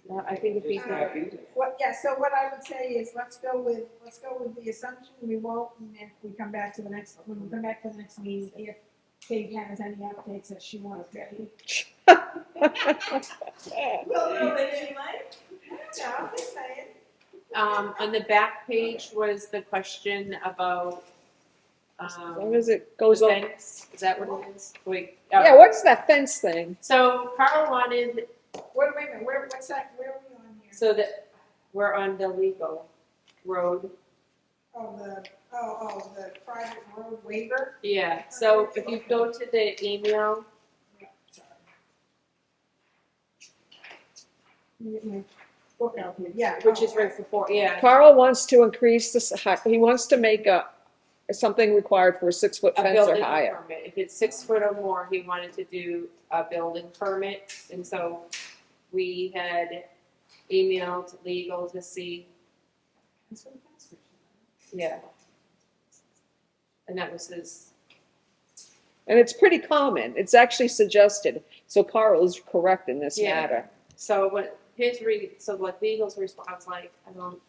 No, I think if we just could. start using it. So what I would say is, let's go with the assumption we won't, and if we come back to the next, when we come back to the next meeting, if Kate has any updates that she wants ready. Yeah. Well, no, that she might. No, I'm just saying. On the back page was the question about, As long as it goes the on. fence, is that what it is? Wait. Yeah, what's that fence thing? So Carl wanted, Wait a minute, what's that, where are we on here? so that we're on the legal road. Oh, the private road waiver? Yeah, so if you go to the email, Get my book out here, yeah. which is right before, yeah. Carl wants to increase this, he wants to make something required for a 6-foot A fence or building higher. permit, if it's 6 foot or more, he wanted to do a building permit, and so we had emailed legal to see, yeah. And that was his, And it's pretty common, it's actually suggested, so Carl is correct in this Yeah. matter. so what so what legal's response, like, I don't,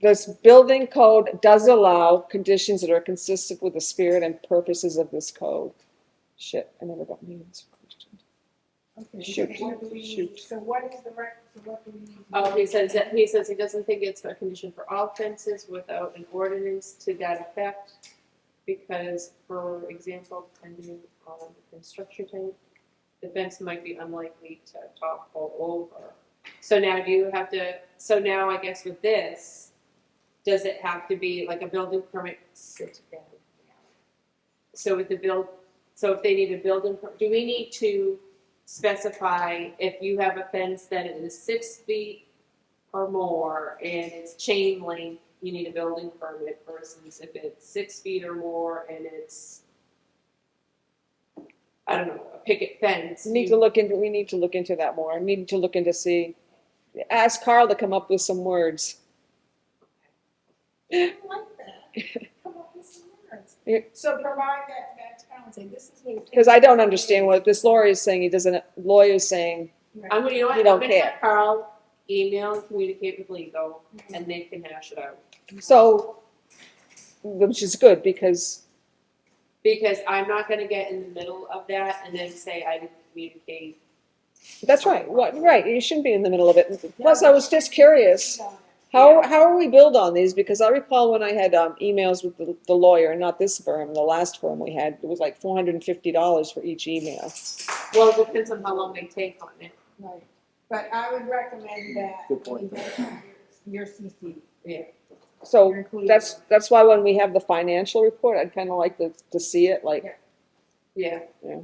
This building code does allow conditions that are consistent with the spirit and purposes of this code. Shit, I never got my answer question. Okay, Shoot, so what do we need? shoot. So what is the so what do we need? oh, he says he doesn't think it's a condition for all fences without an ordinance to that effect. Because, for example, depending on the construction type, the fence might be unlikely to topple over. So now do you have to, so now I guess with this, does it have to be like a building permit? Sit down. So with so if they need a building, do we need to specify if you have a fence that is 6 feet or more and it's chain link, you need a building permit versus if it's 6 feet or more and it's, I don't know, a picket fence. We need to look into that more, I need to look into ask Carl to come up with some words. I like that. Come up with some words. Yeah. So provide that balancing, this is what. Because I don't understand what this lawyer is saying, lawyer is saying, I'm, you know what, You I'm don't gonna care. have Carl email and communicate with legal and they can hash it out. so, which is good, because Because I'm not gonna get in the middle of that and then say I didn't communicate. that's right, right, you shouldn't be in the middle of it. Plus, I was just curious, how are we billed on these? Because I recall when I had emails with the lawyer, not this firm, the last firm we had, it was like $450 for each email. Well, it depends on how long they take on it. Right, but I would recommend that. Good point. Your CC. Yeah. So You're included. that's why when we have the financial report, I'd kind of like to see it, like, Yeah. Yeah.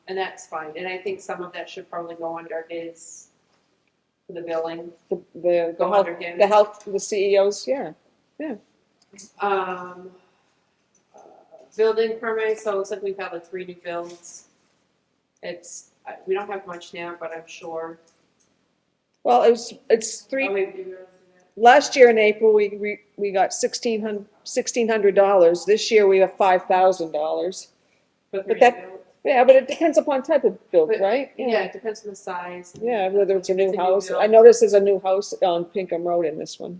And that's fine. And I think some of that should probably go under his, for the billing. Go under him. the CEOs, yeah. Building permit, so it looks like we've had like 3 new builds. We don't have much now, but I'm sure. Well, it's three. Oh, wait, did we already do that? Last year in April, we got $1,600. This year we have $5,000. For But 3 that- builds? Yeah, but it depends upon type of build, But- right? Yeah, it depends on the size. Yeah, whether it's a new house. build. I noticed there's a new house on Pinkham Road in this one.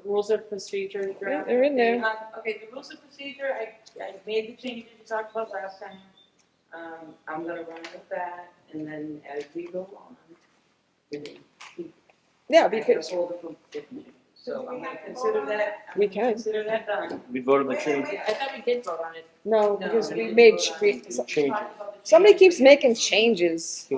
Rules of procedure Yeah, draft. they're in there. Okay, the rules of procedure, I made the changes you talked about last time. I'm gonna run with that, and then as we go on, we can keep. Yeah, I because, can hold it from different changes. So Do we I'm gonna have to consider vote on that. I'm We gonna can. Consider that done. We voted on the Wait, change. wait, I thought we did vote on it. no, No, because we we didn't made, vote on it. Changes. somebody keeps making changes. I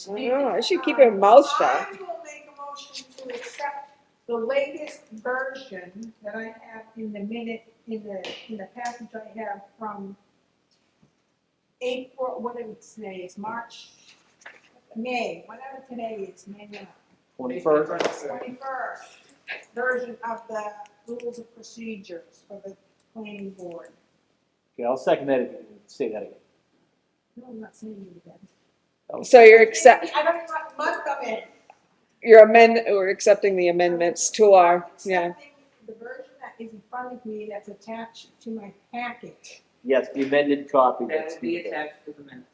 don't know, I should keep her mouth shut. I will make a motion to accept the latest version that I have in the package I have from April, what did it say, it's May, whatever today is, May 21st. 21st, version of the rules of procedures for the planning board. Okay, I'll second that if you say that again. No, I'm not saying it again. So you're I don't even want the month I'm in. we're accepting the amendments to our, yeah. Accepting the version that is in front of me that's attached to my package. Yes, the amended copy. That that's will be attached to the minutes.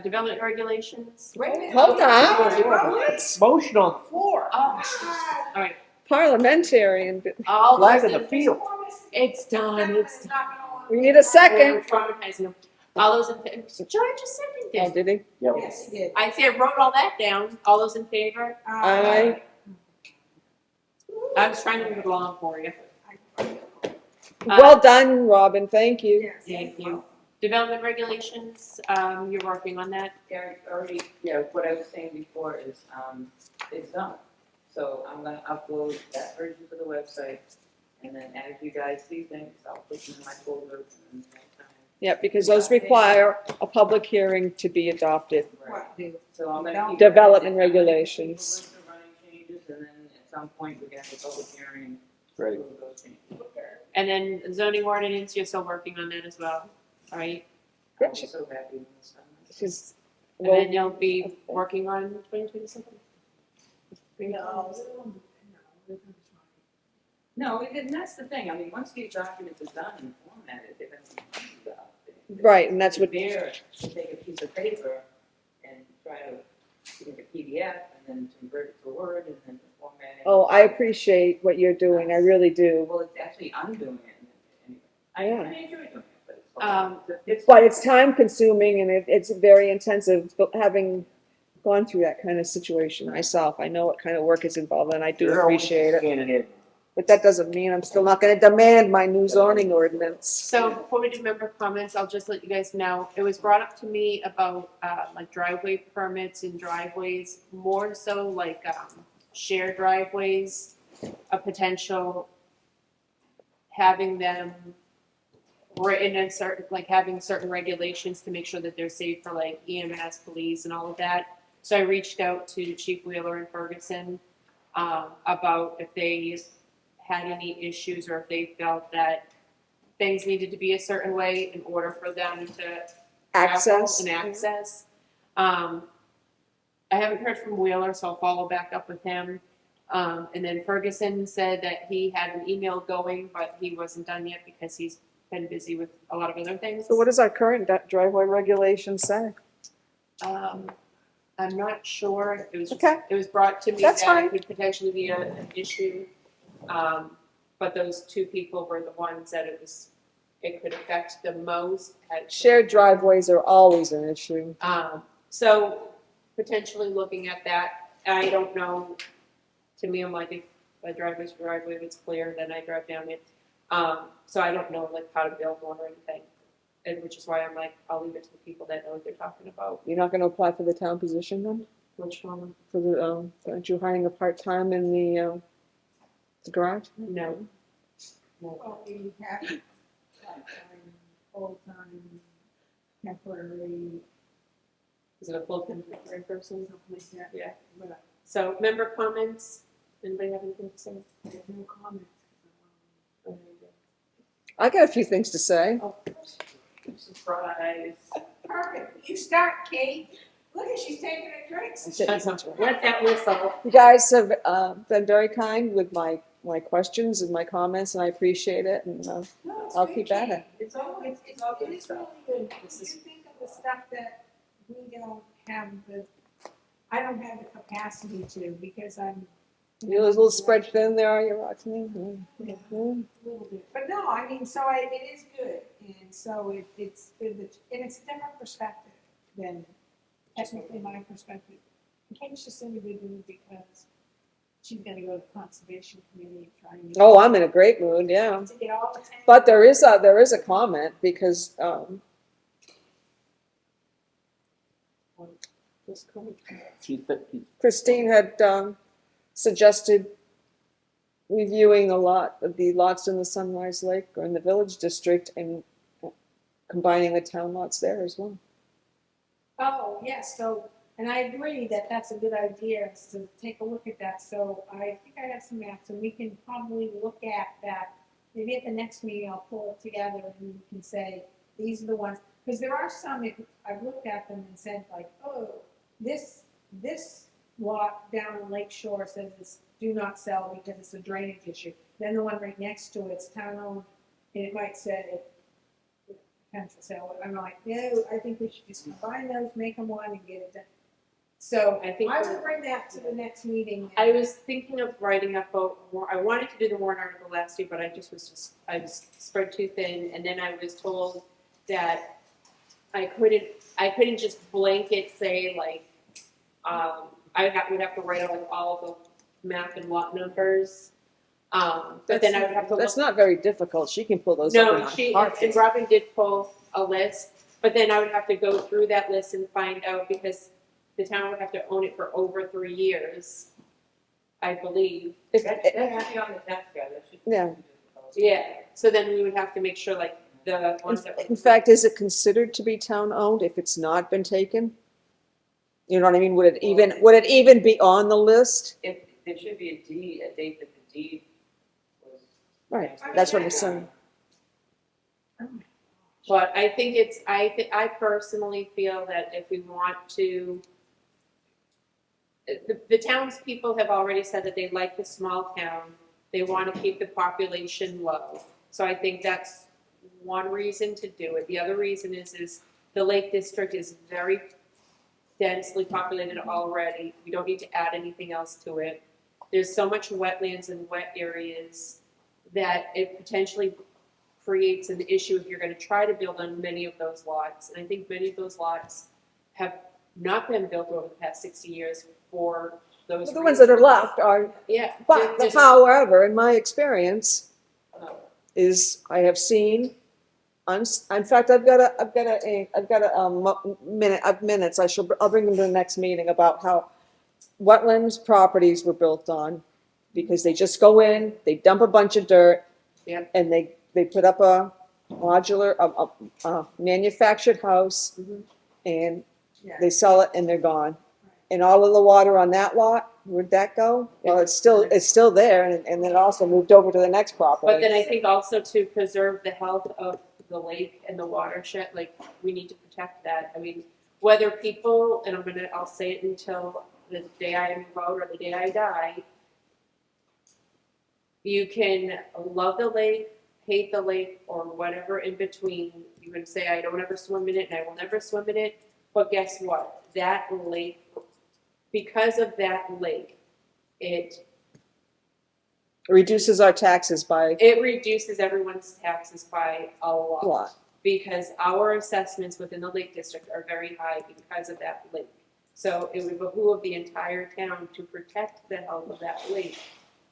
Development regulations. Wait a minute. Hold on. What? Motion on the floor. Oh, all right. Parliamentary and, All Flag those in the in- field. It's done. It's not gonna We need a second. We're traumatizing them. All those in favor, George just Oh, seconded. did he? Yep. Yes, he did. I see, I wrote all that down. All those in favor? Aye. I was trying to move it along for you. Well done, Robin, thank you. Yes. Thank you. Development regulations, you're working on that? Eric, already, yeah, what I was saying before is, it's done. So I'm gonna upload that version to the website, and then as you guys see things, I'll put them in my folder and next time. Yeah, because those require a public hearing to be adopted. What, do? So I'm gonna keep. Development I'm gonna keep a regulations. list of running changes, and then at some point, we're gonna have a public hearing. Right. for those changes. And then zoning ordinance, you're still working on that as well, right? I'm so happy when it's done. She's, And well, then you'll be working on 2027? No, and that's the thing, I mean, once these documents are done and formatted, they're gonna be about it. Right, and that's what- There, to take a piece of paper and try to make a PDF and then convert it to Word and then format it. oh, I appreciate what you're doing, I really do. Well, it's actually undoing it anyway. I enjoy doing it, but it's. But it's time consuming and it's very intensive, but having gone through that kind of situation myself, I know what kind of work is involved and I do You're always appreciate it. scanning it. But that doesn't mean I'm still not gonna demand my new zoning ordinance. So before we do member comments, I'll just let you guys know, it was brought up to me about, like driveway permits and driveways, more so like, shared driveways, a potential having them written in certain, like having certain regulations to make sure that they're safe for like EMS, police and all of that. So I reached out to Chief Wheeler and Ferguson, about if they had any issues or if they felt that things needed to be a certain way in order for them to Access. and access. I haven't heard from Wheeler, so I'll follow back up with him. And then Ferguson said that he had an email going, but he wasn't done yet because he's been busy with a lot of other things. So what does our current driveway regulation say? I'm not sure. It was just, Okay. it was brought to me That's that fine. it could potentially be an issue. But those two people were the ones that it could affect the most. Shared driveways are always an issue. So potentially looking at that, I don't know, to me, I'm like, if a driveway's a driveway, if it's clear, then I drive down it. So I don't know like how to build one or anything. And which is why I'm like, I'll leave it to the people that know what they're talking about. You're not gonna apply for the town position then? Which one? For the, aren't you hiring a part-time in the garage? No. No. Well, we have part-time, full-time, temporary, Is it a full-time person? something like that. Yeah. But So member comments? Anybody have anything to say? I have no comments. I got a few things to say. Oh, surprise. Perfect. You start, Kate. Look at, she's taking a drink. Let that whistle. You guys have been very kind with my questions and my comments, and I appreciate it, and No, it's I'll good, keep at Kate. it. It's all, it is really good. You think of the stuff that we don't have I don't have the capacity to, because I'm. You're a little spread thin there, are you, Roxanne? Yeah, Yeah. a little bit. But no, I mean, so it is good, and so it's good, and it's a different perspective than technically my perspective. Kate's just individual because she's gonna go to the conservation committee and try and. Oh, I'm in a great mood, yeah. To get all the time. But there is a comment, because Christine had suggested reviewing the lots in the Sunrise Lake or in the Village District and combining the town lots there as well. Oh, yes, so, and I agree that that's a good idea, is to take a look at that, so I think I have some maps, and we can probably look at that. Maybe at the next meeting, I'll pull it together and we can say, these are the ones, because there are some, I've looked at them and said like, oh, this lot down on Lake Shore says it's do not sell because it's a drainage issue. Then the one right next to it's town owned, and it might say potential sale. I'm like, no, I think we should just combine those, make them one and get it done. So I think I we're- will bring that to the next meeting. I was thinking of writing up I wanted to do the warrant article last year, but I was spread too thin, and then I was told that I couldn't just blanket say like, would have to write out like all of the map and lot numbers. But then I would have to That's look. not very difficult. She can pull those up in No, a and heartbeat. Robin did pull a list, but then I would have to go through that list and find out, because the town would have to own it for over 3 years, I believe. If- That should be on the tax guy, that should. Yeah. Yeah, so then we would have to make sure like the ones that. In fact, is it considered to be town-owned if it's not been taken? You know what I mean? Would it even be on the list? If, there should be a date that the deed was. Right, that's what I'm saying. But I think I personally feel that if we want to, the townspeople have already said that they like the small town. They want to keep the population low. So I think that's one reason to do it. The other reason is the Lake District is very densely populated already. We don't need to add anything else to it. There's so much wetlands and wet areas that it potentially creates an issue if you're going to try to build on many of those lots. And I think many of those lots have not been built over the past 60 years for those reasons. The ones that are left are, Yeah. but there's- however, in my experience, Oh, is I have seen, in fact, I've got minutes, I'll bring them to the next meeting about how wetlands properties were built on, because they just go in, they dump a bunch of dirt. Yep. And they put up a modular, a manufactured house, Mhm. and Yeah. they sell it and they're gone. And all of the water on that lot, where'd that go? Well, it's still there, and it also moved over to the next property. But then I think also to preserve the health of the lake and the watershed, like, we need to protect that. I mean, whether people, and I'll say it until the day I move out or the day I die, you can love the lake, hate the lake, or whatever in between. You can say, I don't ever swim in it and I will never swim in it, but guess what? That lake, because of that lake, it Reduces our taxes by reduces everyone's taxes by a a lot. lot. Because our assessments within the Lake District are very high because of that lake. So it would behoove the entire town to protect the health of that lake,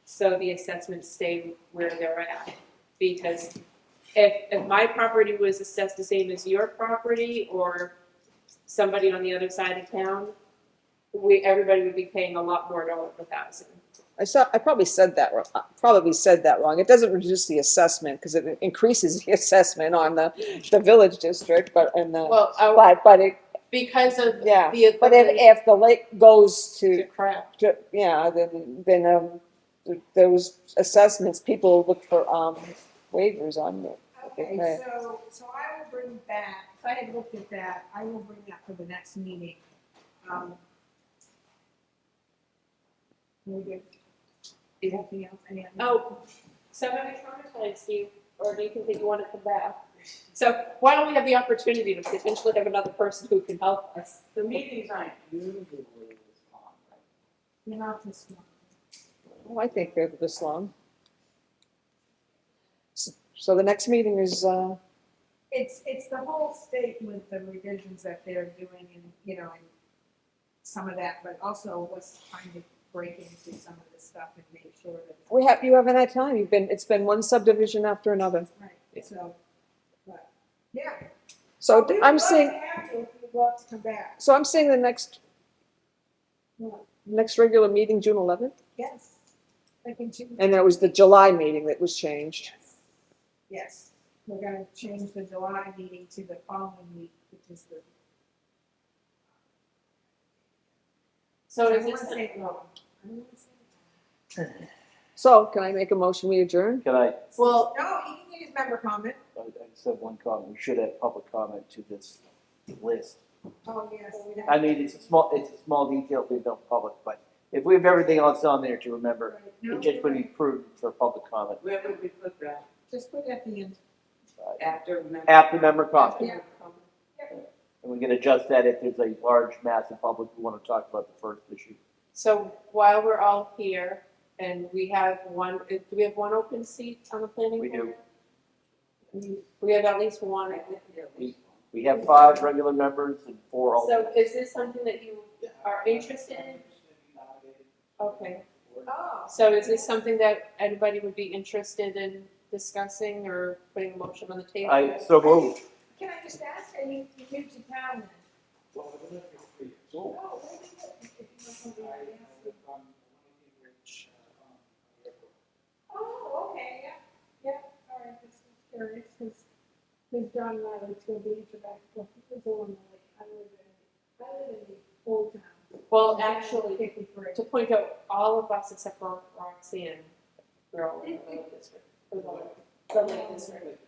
so the assessments stay where they're at. Because if my property was assessed the same as your property or somebody on the other side of town, everybody would be paying a lot more dollars per thousand. I probably said that wrong. It doesn't reduce the assessment, because it increases the assessment on the village district, but, Well, but it, because of yeah. the But if the lake goes to crap. yeah, then those assessments, people look for, waivers on it. Okay, Okay. so I will bring back, if I had looked at that, I will bring that for the next meeting. We good? Anything else? Any other- Oh, so have I traumatized you, or do you think that you want to come back? So why don't we have the opportunity to potentially have another person who can help us? The meetings aren't usually this long, right? You're not this one. Oh, I think they're this long. So the next meeting is, It's the whole state with the revisions that they're doing and, and some of that, but also what's trying to break into some of this stuff and make sure that. you haven't had time. It's been one subdivision after another. Right, so, but, yeah. So We would I'm love to seeing, have you if you'd love to come back. so I'm seeing the next regular meeting, June 11th? Yes. I can choose. And there was the July meeting that was changed. Yes, we're gonna change the July meeting to the following week, which is the. So I is don't this, wanna say it wrong. I don't wanna say it So can I make a motion, we adjourn? Can I well, wrong. No, he can get his member comment. just have one comment? We should have public comment to this list. Oh, yes. I mean, it's a small detail we don't public, but if we have everything else on there to remember, No, it just would be prudent for public comment. Where would we put that? just put it at the end. After. After member comment. Yeah. And we can adjust that if there's a large mass of public who want to talk about the first issue. So while we're all here, and we have one, do we have one open seat on the planning We board? do. We have at least one. We have 5 regular members and 4 alternates. So is this something that you are interested in? Okay, Oh. so is this something that anybody would be interested in discussing or putting a motion on the table? I so moved. Can I just ask, are you new to town then? Oh, very good. If you know somebody I ask you. Oh, okay, yeah, all right, just curious, because John Riley's gonna be interactive, he's the one that, I live in the old town. Well, actually, 53. to point out, all of us except for Roxanne, we're all in the Lake district, for the Lake district.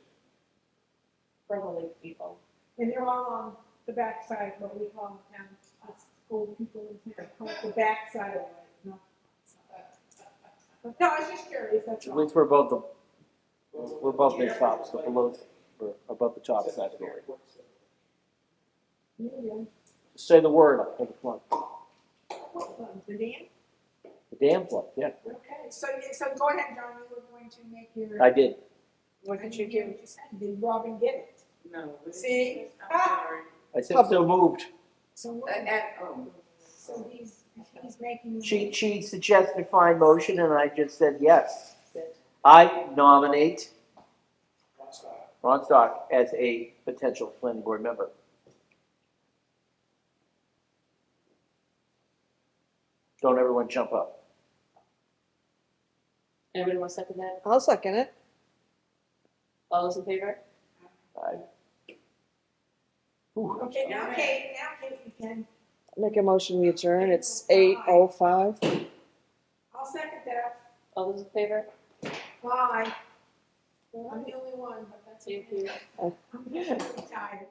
For the Lake people. And they're all on the backside, what we call in town, us old people in town, call it the backside of it, not the front side. No, I was just curious, that's At all. least we're above the top, so below, we're above the top side of the area. Yeah. Just say the word, I'll take a plug. What one, the dam? The damn plug, yeah. Okay, so go ahead, John, you were going to make your. I did. What I did you didn't hear do? what you said. Did Robin get it? No. but- See? I'm sorry. I said so moved. So, Oh. so he's making. She suggested a fine motion and I just said yes. I nominate Ron Stock as a potential planning board member. Don't everyone jump up. Anybody want to second that? I'll second it. All those in favor? Ooh. Okay, now Kate, you can. Make a motion, we adjourn. It's 8:05. I'll second that. All those in favor? Bye. I'm the only one, but that's Thank okay. you. I'm just really tired.